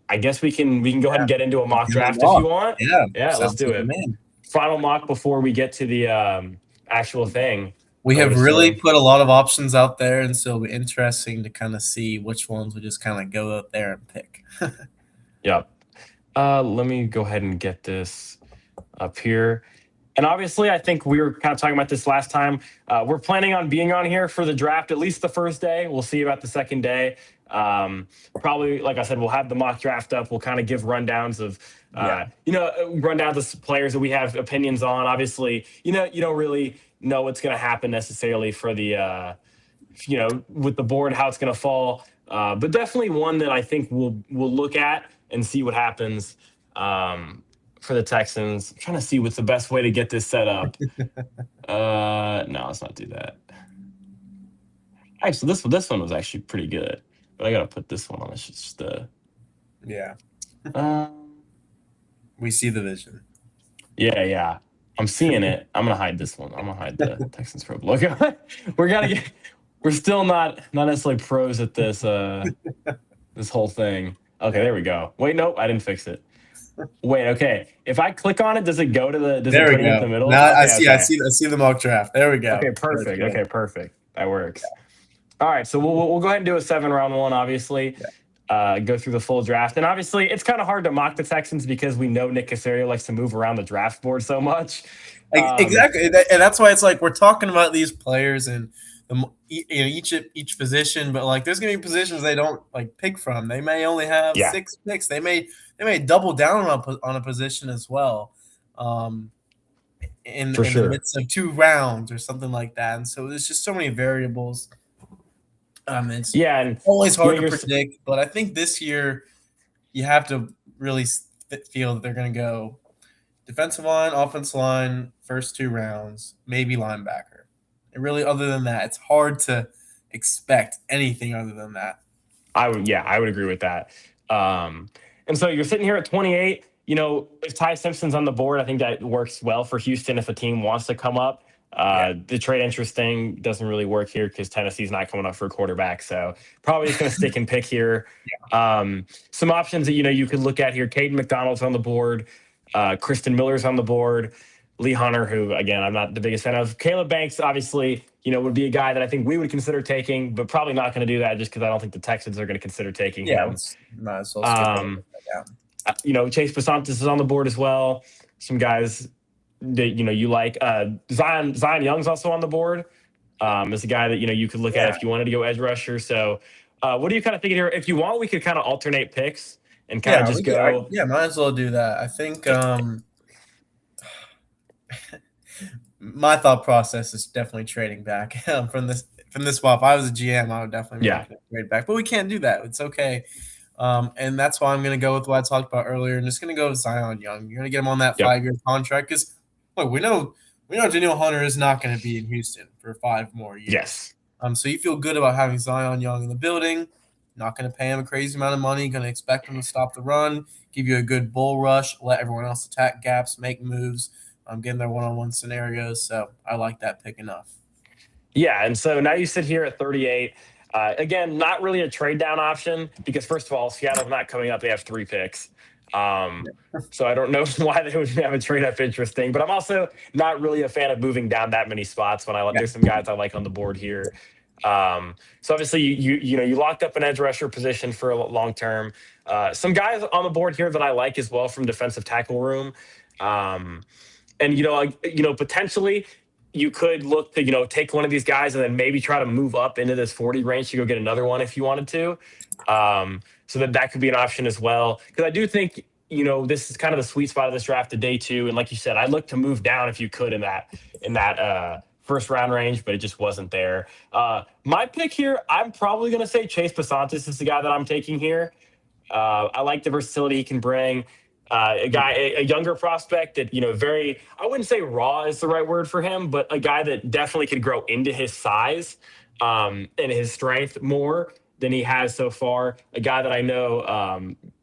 I guess we can go ahead and get into a Let's mock do the draft if you mock. want. Yeah, Yeah, let's sounds do like a it. man. Final mock before we get to the actual thing. We I would have really assume. put a lot of options out there, and so it'll be interesting to kind of see which ones we just kind of go out there and pick. Yep. Let me go ahead and get this up here. And obviously, I think we were kind of talking about this last time. We're planning on being on here for the draft at least the first day. We'll see about the second day. Probably, like I said, we'll have the mock draft up. We'll kind of give rundowns of, Yeah. rundowns of players that we have opinions on. Obviously, you don't really know what's going to happen necessarily for the, with the board, how it's going to fall. But definitely one that I think we'll look at and see what happens. For the Texans. I'm trying to see what's the best way to get this set up. No, let's not do that. Actually, this one was actually pretty good, but I gotta put this one on. It's just Yeah. um, We see the vision. yeah. I'm seeing it. I'm gonna hide this one. I'm gonna hide the Texans pro logo. We're still not necessarily pros at this whole thing. Okay, there we go. Wait, nope, I didn't fix it. Wait, okay. If I click on it, does it There we put it into go. the middle? Now I Okay, see. I okay. see. I see the mock draft. There we go. Okay, That's perfect. good. Okay, perfect. That works. All right, so we'll go ahead and do a 7 round one. Obviously, Yeah. go through the full draft, and obviously, it's kind of hard to mock the Texans because we know Nick Casario likes to move around the draft board so much. Exactly, and that's why it's like we're talking about these players and each position, but like there's gonna be positions they don't like pick from. They may only have Yeah, 6 picks. They may double down on a position as well, um, for in the sure. midst of 2 rounds or something like that. And so there's just so many variables. It's Yeah, and always hard to you're predict, but I think this year you have to really feel that they're going to go defensive line, offensive line, first 2 rounds, maybe linebacker. And really, other than that, it's hard to expect anything other than that. I would agree with that. And so you're sitting here at 28. If Ty Simpson's on the board, I think that works well for Houston if a team wants to come up. Yeah. The trade interest thing doesn't really work here because Tennessee's not coming up for a quarterback. So probably just going to stick and pick here. Some options that you could look at here: Caden McDonald's on the board, Kristen Miller's on the board, Lee Hunter, who again I'm not the biggest fan of. Caleb Banks, obviously, would be a guy that I think we would consider taking, but probably not going to do that just because I don't think the Texans are going to consider taking Yeah, him. let's might as well skip over Um, that. Chase Pasantis is on the board as well. Some guys that you like. Zion Young's also on the board. Is a guy that you could look at Yeah. if you wanted to go edge rusher. So, what do you kind of think here? If you want, we could kind of alternate picks and kind of Yeah, just go. yeah, might as well do that. I think my thought process is definitely trading back from this swap. If I was a GM, I would definitely be Yeah, looking at trade back, but we can't do that. It's okay, and that's why I'm going to go with what I talked about earlier, and just going to go with Zion Young. You're going to get him on that yep, 5-year contract because look, we know Daniel Hunter is not going to be in Houston for 5 more years. yes. So you feel good about having Zion Young in the building. Not going to pay him a crazy amount of money. Going to expect him to stop the run, give you a good bull rush, let everyone else attack gaps, make moves, getting their one-on-one scenarios. So I like that pick enough. Yeah, and so now you sit here at 38. Again, not really a trade down option because first of all, Seattle's not coming up. They have 3 picks. So I don't know why they would have a trade up interesting, but I'm also not really a fan of moving down that many spots when Yeah, there's some guys I like on the board here. So obviously you locked up an edge rusher position for a long term. Some guys on the board here that I like as well from defensive tackle room. And potentially you could look to take one of these guys and then maybe try to move up into this 40 range to go get another one if you wanted to. So that could be an option as well, because I do think this is kind of the sweet spot of this draft to day 2, and like you said, I'd look to move down if you could in that first round range, but it just wasn't there. My pick here, I'm probably going to say Chase Pasantis is the guy that I'm taking here. I like the versatility he can bring. A younger prospect that I wouldn't say raw is the right word for him, but a guy that definitely could grow into his size. in his strength more than he has so far. A guy that I know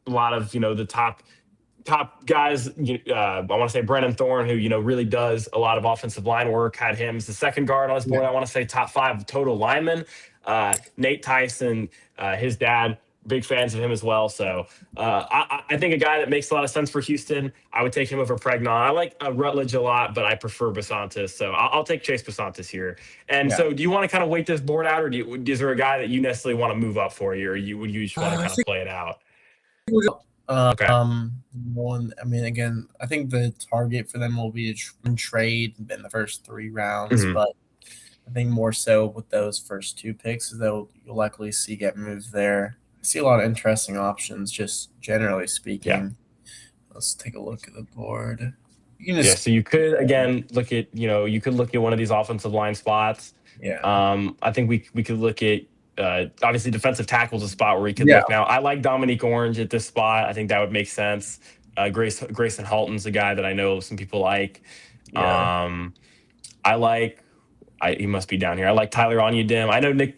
a lot of the top guys. I want to say Brennan Thorne, who really does a lot of offensive line work. Had him as the second guard on his Yeah. board. I want to say top five total linemen. Nate Tyson, his dad, big fans of him as well. So I think a guy that makes a lot of sense for Houston. I would take him over Pregnon. I like Rutledge a lot, but I prefer Basantis. So I'll take Chase Basantis here. And Yeah. so, do you want to kind of wait this board out, or is there a guy that you necessarily want to move up for you, or would you just want to I kind of think play it out? Okay. one. I mean, again, I think the target for them will be a trade in the first 3 rounds, Hmm. but I think more so with those first 2 picks, you'll likely see get moved there. I see a lot of interesting options, just generally Yeah. speaking. Let's take a look at the board. You can Yeah, just so you could again look at you could look at one of these offensive line spots. yeah, I think we could look at obviously defensive tackle is a spot where we could yeah, look. Now I like Dominique Orange at this spot. I think that would make sense. Grayson Halton's a guy that I know some people like. yeah, Um, I like. He must be down here. I like Tyler Onyedem. I know Nick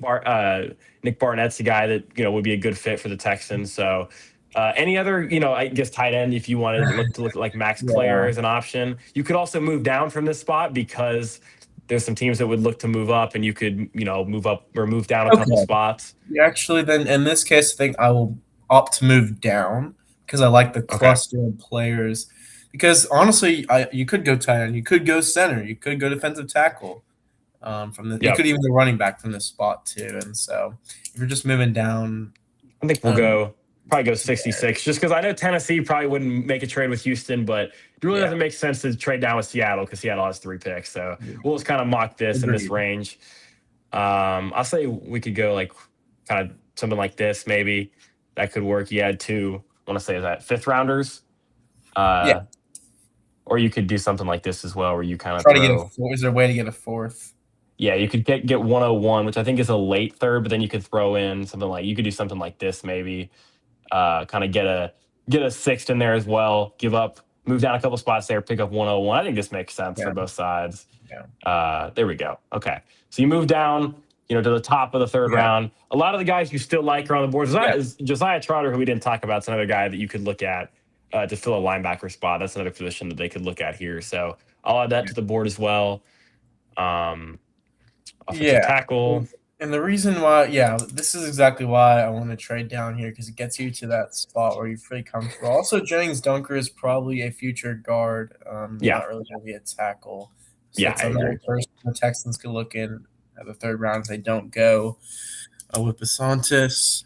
Barnett's a guy that would be a good fit for the Texans. So any other I guess tight end if you wanted to look at like Max Clare yeah. as an option. You could also move down from this spot because there's some teams that would look to move up, and you could move up or move down a couple Okay. spots. Yeah, actually, then in this case, I think I will opt to move down because I like the Okay. cluster of players. Because honestly, you could go tight end, you could go center, you could go defensive tackle. You Yep. could even go running back from this spot too. And so, if you're just moving down, I think we'll um, go probably go there, 66 just because I know Tennessee probably wouldn't make a trade with Houston, but it really yeah, doesn't make sense to trade down with Seattle because Seattle has 3 picks. So yeah, we'll just kind of mock this in this agreed. range. I'll say we could go like kind of something like this, maybe that could work. You had two, I want to say, is that fifth rounders? Yeah, Uh, or you could do something like this as well, where you kind of try to get a throw, four. Is there a way to get a fourth? yeah, you could get 101, which I think is a late third, but then you could throw in something like you could do something like this, maybe kind of get a sixth in there as well. Give up, move down a couple spots there, pick up 101. I think this makes sense Yeah, for both sides. yeah, There we go. Okay, so you move down, to the top of the third yeah, round. A lot of the guys you still like are on the board. yeah, Josiah Trotter, who we didn't talk about, is another guy that you could look at to fill a linebacker spot. That's another position that they could look at here. So I'll add that yeah. to the board as well. Um, Offensive Yeah. tackle. And the reason why, yeah, this is exactly why I want to trade down here because it gets you to that spot where you're pretty comfortable. Also, Jennings Dunker is probably a future guard, Yeah, not really going to be a tackle. So yeah, that's I another agree. person the Texans could look in at the third round if they don't go with Basantis.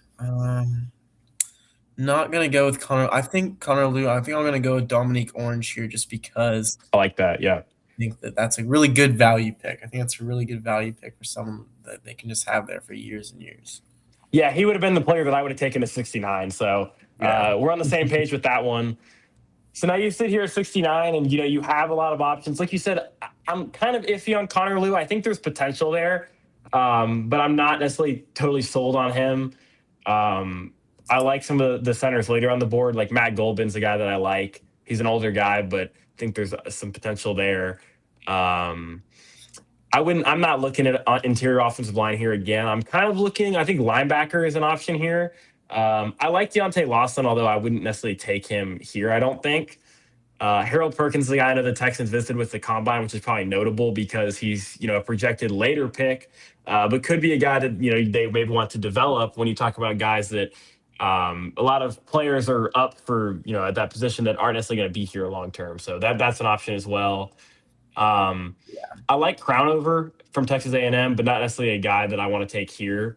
Not going to go with Connor. I think Connor Lou. I think I'm going to go with Dominique Orange here just because I like that. Yeah. think that that's a really good value pick. I think that's a really good value pick for someone that they can just have there for years and years. Yeah, he would have been the player that I would have taken at 69. So Yeah. we're on the same page with that one. So now you sit here at 69 and you have a lot of options. Like you said, I'm kind of iffy on Connor Liu. I think there's potential there. But I'm not necessarily totally sold on him. I like some of the centers later on the board. Like Matt Goldman's a guy that I like. He's an older guy, but I think there's some potential there. Um, I'm not looking at interior offensive line here again. I'm kind of looking. I think linebacker is an option here. I like Deontay Lawson, although I wouldn't necessarily take him here. I don't think. Harold Perkins is the guy I know the Texans visited with the combine, which is probably notable because he's a projected later pick, but could be a guy that they maybe want to develop. When you talk about guys that a lot of players are up for at that position that aren't necessarily going to be here long term, so that's an option as well. Um, I like Crownover from Texas A&M, but not necessarily a guy that I want to take here.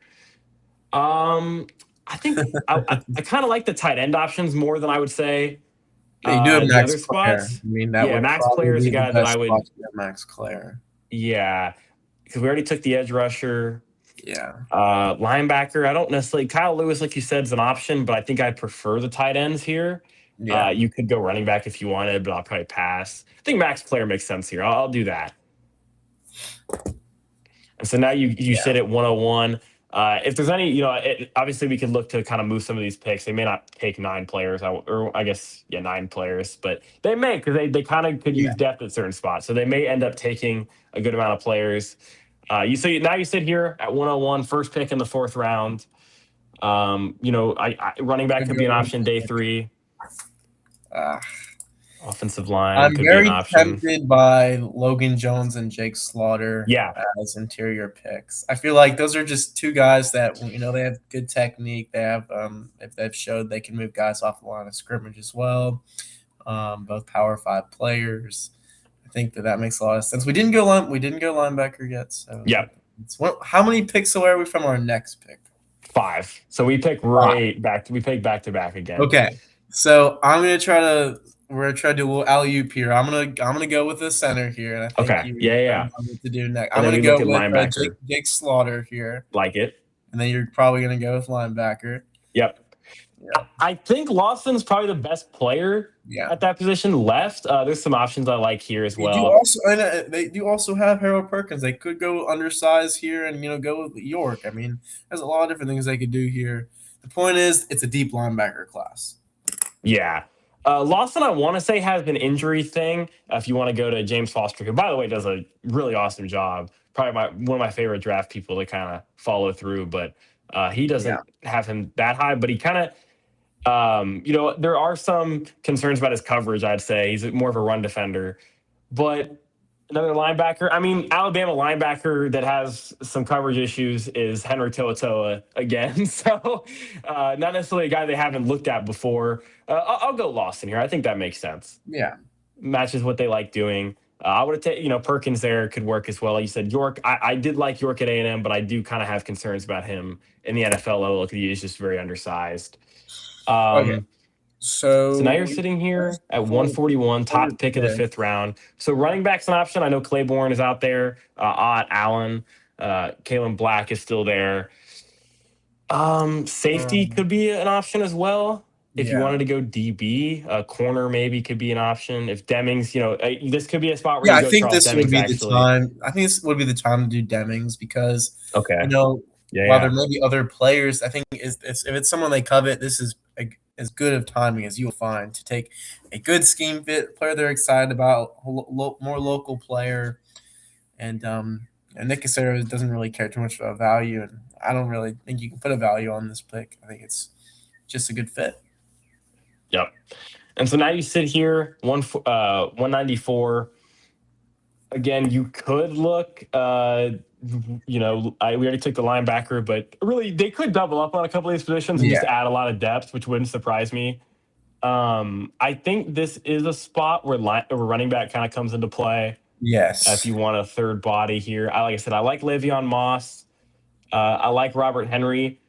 I think I kind of like the tight end options more than I would say Yeah, you do have the Max other Clare. spots. I mean, that Yeah, would Max probably Player is a be the guy that best I spot would. to get Max Clare. Yeah, because we already took the edge rusher. Yeah. Linebacker, I don't necessarily. Kyle Lewis, like you said, is an option, but I think I prefer the tight ends here. Yeah. You could go running back if you wanted, but I'll probably pass. I think Max Player makes sense here. I'll do that. And so now you Yeah. sit at 101. If there's any, obviously we could look to kind of move some of these picks. They may not take 9 players, or I guess, yeah, 9 players, but they may because they kind of could Yeah. use depth at certain spots. So they may end up taking a good amount of players. Now you sit here at 101, first pick in the fourth round. Running back Could could be an go option day three. uh, Offensive line I'm could be an very option. tempted by Logan Jones and Jake Slaughter Yeah, as interior picks. I feel like those are just two guys that they have good technique. They have if they've showed they can move guys off the line of scrimmage as well. Both Power Five players. I think that makes a lot of sense. We didn't go linebacker yet. So yep, how many picks away are we from our next pick? five. So we pick right back. We pick back to back again. Okay, so we're gonna try to do a little alley oop here. I'm gonna go with the center here, and I think Okay. you Yeah, yeah, kind yeah. of know what to do next. And I'm then gonna we go look at with linebacker. Jake Slaughter here, Like it. and then you're probably gonna go with linebacker. Yep. Yeah, I think Lawson's probably the best player yeah. at that position left. There's some options I like here as They do well. also, and they do also have Harold Perkins. They could go undersized here, and go with York. I mean, there's a lot of different things they could do here. The point is, it's a deep linebacker class. Yeah. Lawson, I want to say, has an injury thing. If you want to go to James Foster, who, by the way, does a really awesome job. Probably one of my favorite draft people to kind of follow through, but he Yeah, doesn't have him that high. But he kind of there are some concerns about his coverage, I'd say. He's more of a run defender. But another linebacker, I mean, Alabama linebacker that has some coverage issues is Henry To'oto'o again. So, not necessarily a guy they haven't looked at before. I'll go Lawson here. I think that makes sense. yeah. Matches what they like doing. I would have taken, Perkins there could work as well. Like you said, York, I did like York at A&M, but I do kind of have concerns about him in the NFL level because he is just very undersized. Okay, Um, so now so you're sitting here at for 141, top pick of the yeah, fifth round. So running back's an option. I know Claiborne is out there. Ott Allen, Kalen Black is still there. Safety um, could be an option as well. If you yeah. wanted to go DB, corner maybe could be an option. If Demings, this could be a spot where Yeah, you I go think Charles this would Demings. be the Actually, time. I think this would be the time to do Demings because, okay, yeah, while there yeah, may be other players, I think if it's someone they covet, this is as good of timing as you'll find to take a good scheme fit player they're excited about, more local player, and Nick Casares doesn't really care too much about value, and I don't really think you can put a value on this pick. I think it's just a good fit. yep. And so now you sit here 194. Again, you could look. We already took the linebacker, but really they could double up on a couple of these positions and just Yeah. add a lot of depth, which wouldn't surprise me. I think this is a spot where running back kind of comes into play. If Yes. you want a third body here, like I said, I like Le'Veon Moss. I like Robert Henry.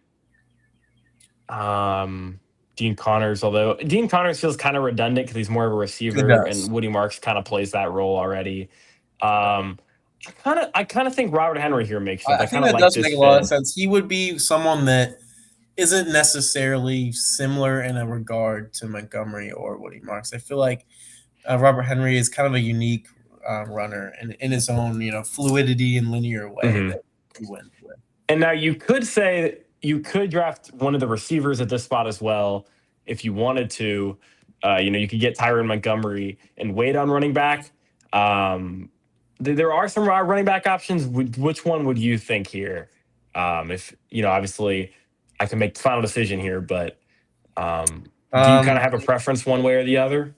Dean Connors, although Dean Connors feels kind of redundant because he's more of a It receiver, and does. Woody Marks kind of plays that role already. Um, I kind of think Robert Henry here makes sense. I I think kind of that like does this make a lot of fit. sense. He would be someone that isn't necessarily similar in a regard to Montgomery or Woody Marks. I feel like Robert Henry is kind of a unique runner in his own, fluidity and linear way Hmm. that he went with. And now you could say you could draft one of the receivers at this spot as well if you wanted to. You could get Tyron Montgomery and wait on running back. There are some running back options. Which one would you think here? If obviously, I can make the final decision here, but do you kind Um, of have a preference one way or the other?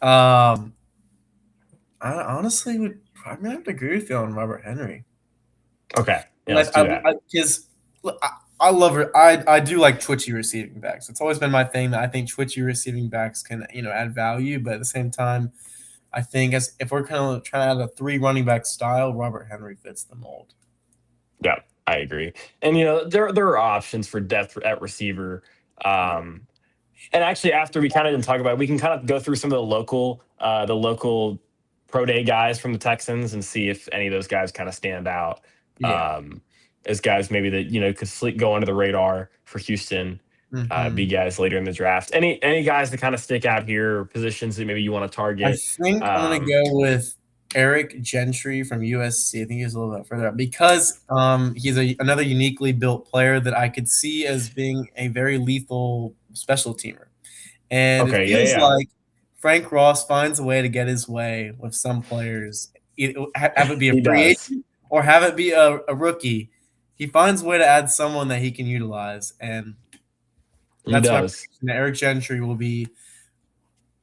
um, I honestly would. I'm gonna have to agree with you on Robert Henry. Okay, yeah, let's Like do that. because I love it. I do like twitchy receiving backs. It's always been my thing that I think twitchy receiving backs can add value, but at the same time, I think as if we're kind of trying to add a three running back style, Robert Henry fits the mold. Yeah, I agree. And there are options for depth at receiver. Um, And actually, after we kind of didn't talk about it, we can kind of go through some of the local pro day guys from the Texans and see if any of those guys kind of stand out Yeah. um, as guys maybe that could go under the radar for Houston. Be hmm guys later in the draft. Any guys that kind of stick out here, or positions that maybe you want to I target? think I'm gonna go with Eric Gentry from USC. I think he's a little bit further up because he's another uniquely built player that I could see as being a very lethal special teamer. And it Okay, yeah, feels yeah, like Frank Ross finds a way to get his way with some players, have it be a He free does. agent or have it be a rookie. He finds a way to add someone that he can utilize, and He that's my does. prediction. That Eric Gentry will be.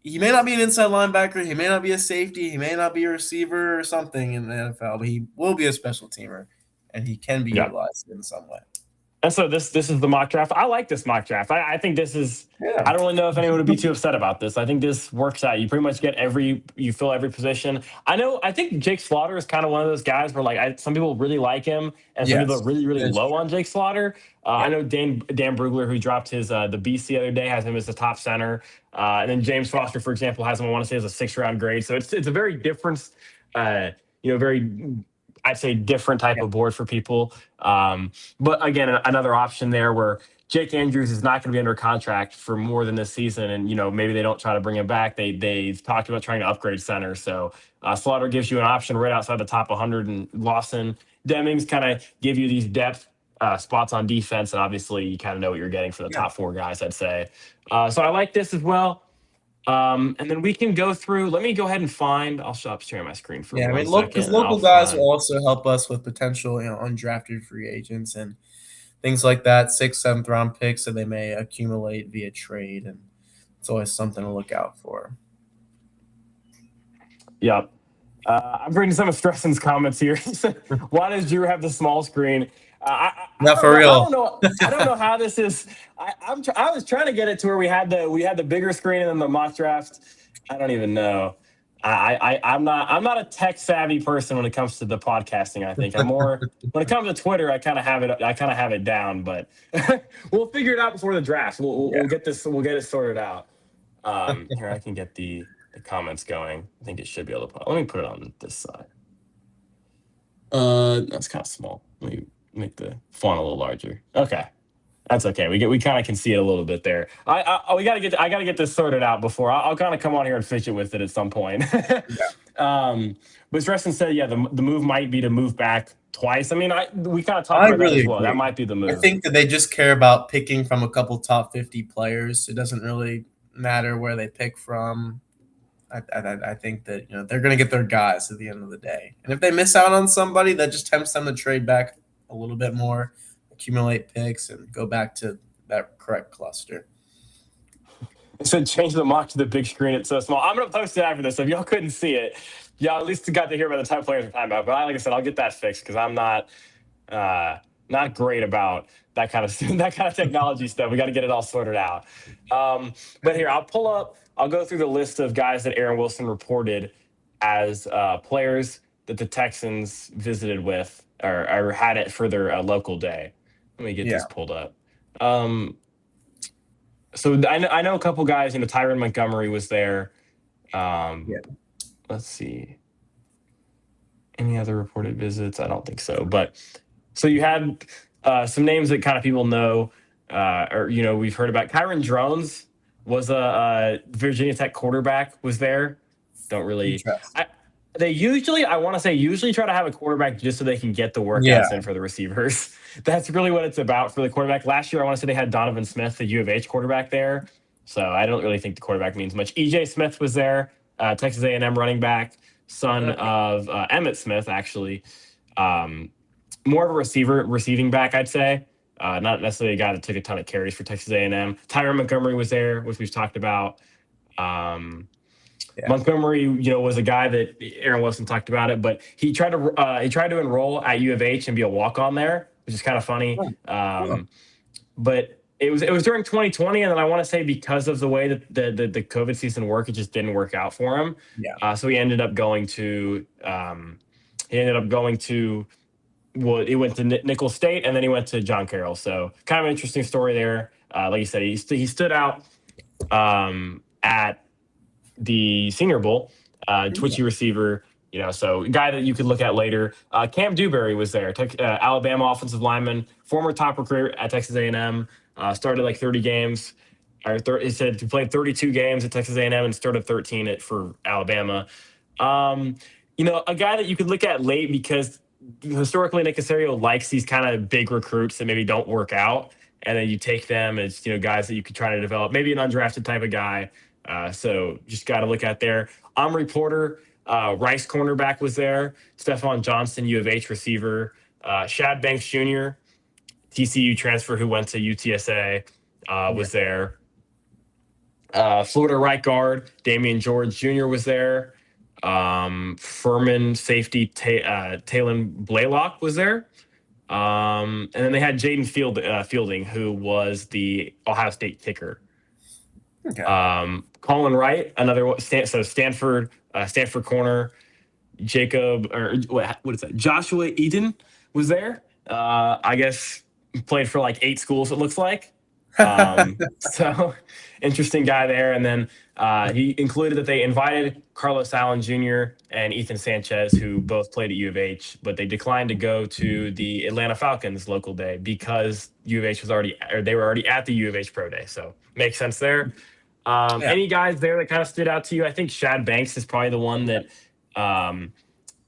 He may not be an inside linebacker. He may not be a safety. He may not be a receiver or something in the NFL, but he will be a special teamer, and he can be Yeah. utilized in some way. And so this is the mock draft. I like this mock draft. I think this is. Yeah. I don't really know if anyone would be too upset about this. I think this works out. You pretty much get you fill every position. I know. I think Jake Slaughter is kind of one of those guys where some people really like him, and some people are Yes. really That's low true. on Jake Slaughter. I Yeah. know Dan Brugler, who dropped his the BC the other day, has him as the top center, and then James Foster, for example, has him. I want to say as a 6th round grade. So it's a very different, very I'd say different type Yeah. of board for people. But again, another option there where Jake Andrews is not going to be under contract for more than this season, and maybe they don't try to bring him back. They've talked about trying to upgrade center, so Slaughter gives you an option right outside the top 100, and Lawson Demings kind of give you these depth spots on defense, and obviously you kind of know what you're getting for the Yeah. top 4 guys, I'd say. So I like this as well. And then we can go through. Let me go ahead and find. I'll stop sharing my screen for Yeah, I one mean, second, because and I'll local guys will find. also help us with potential, undrafted free agents and things like that. 6th, 7th round picks that they may accumulate via trade, and it's always something to look out for. Yep. I'm reading some of Stressen's comments here. He said, "Why does Drew have the small screen?" I Not don't for know. I real. don't know. I don't know how this is. I was trying to get it to where we had the bigger screen and then the mock draft. I don't even know. I'm not a tech savvy person when it comes to the podcasting. I think I'm more when it comes to Twitter. I kind of have it down, but we'll figure it out before the draft. We'll Yeah. get this. We'll get it sorted out. Here I can get the comments going. I think it should be able to let me put it on this side. That's kind of small. Let me make the font a little larger. Okay. That's okay. We kind of can see it a little bit there. I gotta get this sorted out before I'll kind of come on here and fidget with it at some point. Yeah. But Stresson said, yeah, the move might be to move back twice. I mean, we kind of talked I about that really as well. That agree. might be the I move. think that they just care about picking from a couple top 50 players. It doesn't really matter where they pick from. I think that they're going to get their guys at the end of the day, and if they miss out on somebody, that just tempts them to trade back a little bit more, accumulate picks, and go back to that correct cluster. It said change the mock to the big screen. It's so small. I'm gonna post it after this. So if y'all couldn't see it, y'all at least got to hear about the type of players we're talking about. But like I said, I'll get that fixed because I'm not great about that kind of that kind of technology stuff. We got to get it all sorted out. But here, I'll pull up. I'll go through the list of guys that Aaron Wilson reported as players that the Texans visited with or had it for their local day. Let me get Yeah. this pulled up. So I know a couple guys. Tyron Montgomery was there. Yeah. Let's see. Any other reported visits? I don't think so. But so you had some names that kind of people know, or we've heard about. Kyron Drones was a Virginia Tech quarterback. Was there? Don't really. Interesting. I want to say, usually try to have a quarterback just so they can get the Yeah. workouts in for the receivers. That's really what it's about for the quarterback. Last year, I want to say they had Donovan Smith, the U of H quarterback there. So I don't really think the quarterback means much. EJ Smith was there, Texas A&M running back, son Okay. of Emmett Smith, actually. More of a receiving back, I'd say. Not necessarily a guy that took a ton of carries for Texas A&M. Tyron Montgomery was there, which we've talked about. Yeah. Montgomery, was a guy that Aaron Wilson talked about it, but he tried to enroll at U of H and be a walk on there, which is kind of funny. Cool. But it was during 2020, and then I want to say because of the way that the COVID season worked, it just didn't work out for him. Yeah. So he ended up going to well, he went to Nicholls State, and then he went to John Carroll. So kind of an interesting story there. Like you said, he stood out at the Senior Bowl, twitchy receiver. So a guy that you could look at later. Cam Dewberry was there, Alabama offensive lineman, former top recruit at Texas A&M. Started like 30 games. He said he played 32 games at Texas A&M and started 13 for Alabama. A guy that you could look at late because historically Nick Caserio likes these kind of big recruits that maybe don't work out, and then you take them as guys that you could try to develop, maybe an undrafted type of guy. So just got to look at there. Omri Porter, Rice cornerback was there. Stephon Johnson, U of H receiver. Shad Banks Jr., TCU transfer who went to UTSA, Yeah. was there. Florida right guard Damian George Jr. was there. Furman safety Talon Blaylock was there. And then they had Fielding, who was the Ohio State kicker. Okay. Colin Wright, another one, so Stanford corner. Jacob, or what is that? Joshua Eaton was there. I guess played for like 8 schools, it looks like. So interesting guy there. And then he included that they invited Carlos Allen Jr. and Ethan Sanchez, who both played at U of H, but they declined to go to the Atlanta Falcons local day because U of H was already, or they were already at the U of H pro day. So makes sense there. Yeah. Any guys there that kind of stood out to you? I think Shad Banks is probably the one that um,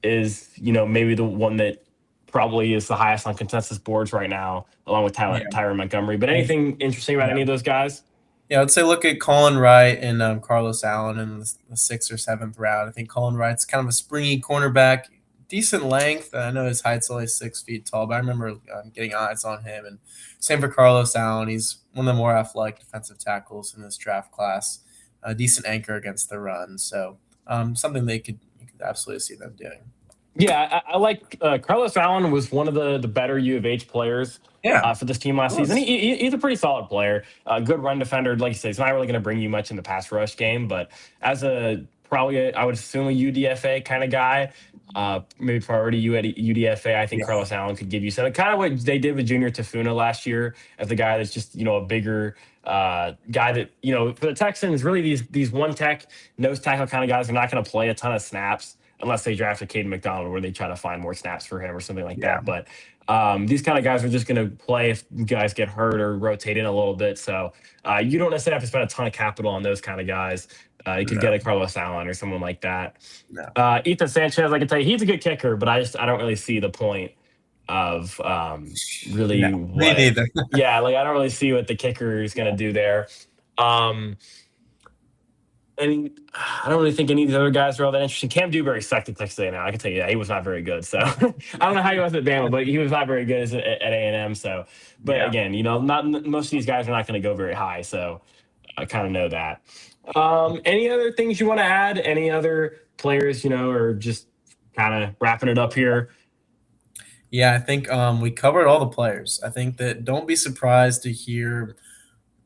is, maybe the one that probably is the highest on consensus boards right now, along with Yeah. Tyron Montgomery. But anything interesting about any of those guys? Yeah, I'd say look at Colin Wright and Carlos Allen in the 6th or 7th round. I think Colin Wright's kind of a springy cornerback, decent length. I know his height's only 6 feet tall, but I remember getting eyes on him. And same for Carlos Allen. He's one of the more athletic defensive tackles in this draft class. A decent anchor against the run. So something you could absolutely see them doing. Yeah, I like Carlos Allen was one of the better U of H players Yeah, for this team last season. He's a pretty solid player, good run defender. Like you said, he's not really going to bring you much in the pass rush game, but as I would assume a UDFA kind of guy, maybe priority you at UDFA. I think yeah, Carlos Allen could give you some kind of what they did with Junior Tafuna last year as a guy that's just a bigger guy that for the Texans really these one tech nose tackle kind of guys are not going to play a ton of snaps unless they draft a Caden McDonald where they try to find more snaps for him or something like yeah, that. But these kind of guys are just going to play if guys get hurt or rotate in a little bit. So you don't necessarily have to spend a ton of capital on those kind of guys. You could get no, a Carlos Allen or someone like that. no, Ethan Sanchez, I can tell you, he's a good kicker, but I don't really see the point of no. really Me what. neither. Yeah, like I don't really see what the kicker is going to do there. Um, and I don't really think any of these other guys are all that interesting. Cam Dewberry sucked at Texas A&M. I can tell you that he was not very good. So I don't know how he was at Bama, but he was not very good at A&M. So, but Yeah. again, not most of these guys are not going to go very high. So I kind of know that. Any other things you want to add? Any other players, or just kind of wrapping it up here? Yeah, I think we covered all the players. I think that don't be surprised to hear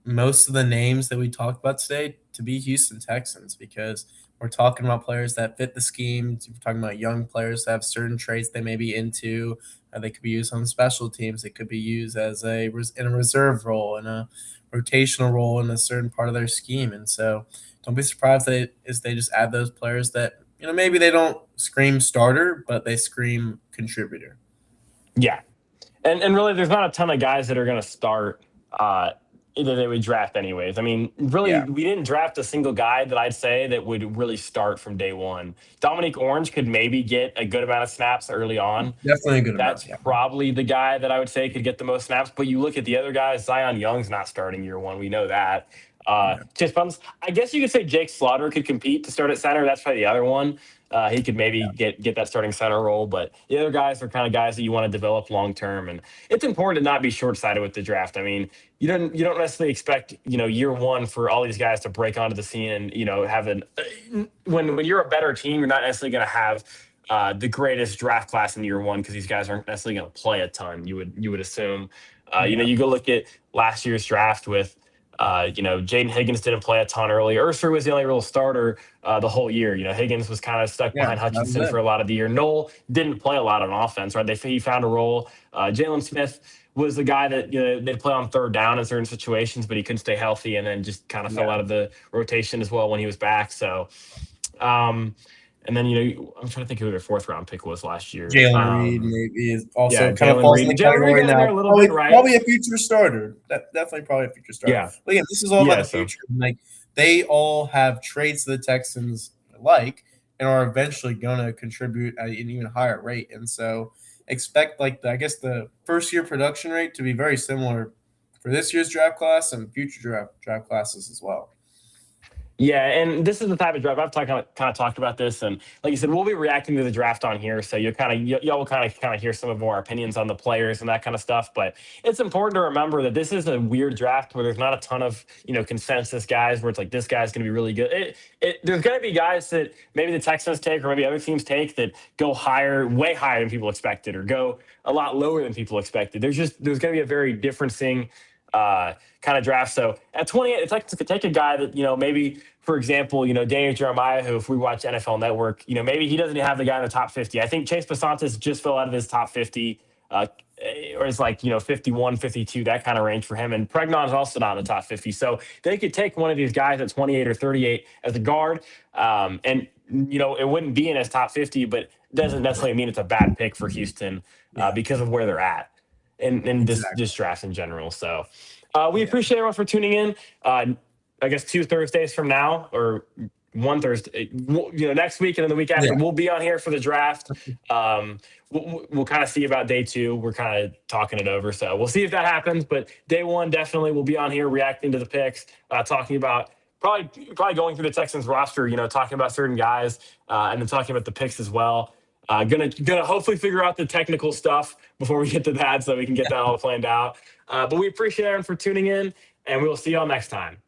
most of the names that we talked about today to be Houston Texans because we're talking about players that fit the scheme. We're talking about young players that have certain traits they may be into. They could be used on special teams. They could be used as in a reserve role, in a rotational role in a certain part of their scheme. And so, don't be surprised that they just add those players that maybe they don't scream starter, but they scream contributor. Yeah, and really, there's not a ton of guys that are going to start. Either they would draft anyways. I mean, really, Yeah, we didn't draft a single guy that I'd say that would really start from day one. Dominique Orange could maybe get a good amount of snaps early on. definitely a good That's amount. Yeah, probably the guy that I would say could get the most snaps. But you look at the other guys, Zion Young's not starting year one. We know that. yeah, Chase Bums, I guess you could say Jake Slaughter could compete to start at center. That's probably the other one. He could maybe get that starting center role, but the other guys are kind of guys that you want to develop long term, and it's important to not be short sighted with the draft. I mean, you don't necessarily expect year one for all these guys to break onto the scene and have when you're a better team, you're not necessarily going to have the greatest draft class in year one because these guys aren't necessarily going to play a ton. You would assume. yeah, You go look at last year's draft with Jaden Higgins didn't play a ton early. Urser was the only real starter the whole year. Higgins was kind of stuck yeah. behind That was Hutchinson it. for a lot of the year. Noel didn't play a lot on offense, right? He found a role. Jalen Smith was the guy that they'd play on third down in certain situations, but he couldn't stay healthy and then just kind of fell Yeah. out of the rotation as well when he was back. So, um, and then I'm trying to think who their fourth round pick was last year. Jalen Reed maybe is Yeah, also kind of Jalen falls in Reed. the Jalen Reed category got in there now. a little Probably, bit, right? probably a future starter. Definitely probably a future starter. Yeah, But again, this is all about yeah. the So. future. Like they all have traits the Texans like and are eventually going to contribute at an even higher rate. And so expect I guess the first year production rate to be very similar for this year's draft class and future draft classes as well. Yeah, and this is the type of draft I've kind of talked about this, and like you said, we'll be reacting to the draft on here, so y'all will kind of hear some of our opinions on the players and that kind of stuff. But it's important to remember that this is a weird draft where there's not a ton of consensus guys where it's like this guy's going to be really good. There's going to be guys that maybe the Texans take or maybe other teams take that go higher, way higher than people expected, or go a lot lower than people expected. There's going to be a very differencing kind of draft. So at 28, it's like to take a guy that, maybe, for example, Daniel Jeremiah, who if we watch NFL Network, maybe he doesn't have the guy in the top 50. I think Chase Basantis just fell out of his top 50. Or it's like 51, 52, that kind of range for him, and Pregnon's also not in the top 50, so they could take one of these guys at 28 or 38 as a guard, and it wouldn't be in his top 50, but it doesn't necessarily mean it's a bad pick for Houston Yeah, because of where they're at in this exactly. draft in general. So we Yeah, appreciate everyone for tuning in. I guess 2 Thursdays from now, or one Thursday, next week and then the week after, yeah, we'll be on here for the draft. We'll kind of see about day two. We're kind of talking it over, so we'll see if that happens. But day one, definitely, we'll be on here reacting to the picks, talking about probably going through the Texans roster, talking about certain guys, and then talking about the picks as well. Gonna hopefully figure out the technical stuff before we get to that, so we can get that all planned out. But we appreciate everyone for tuning in, and we will see y'all next time.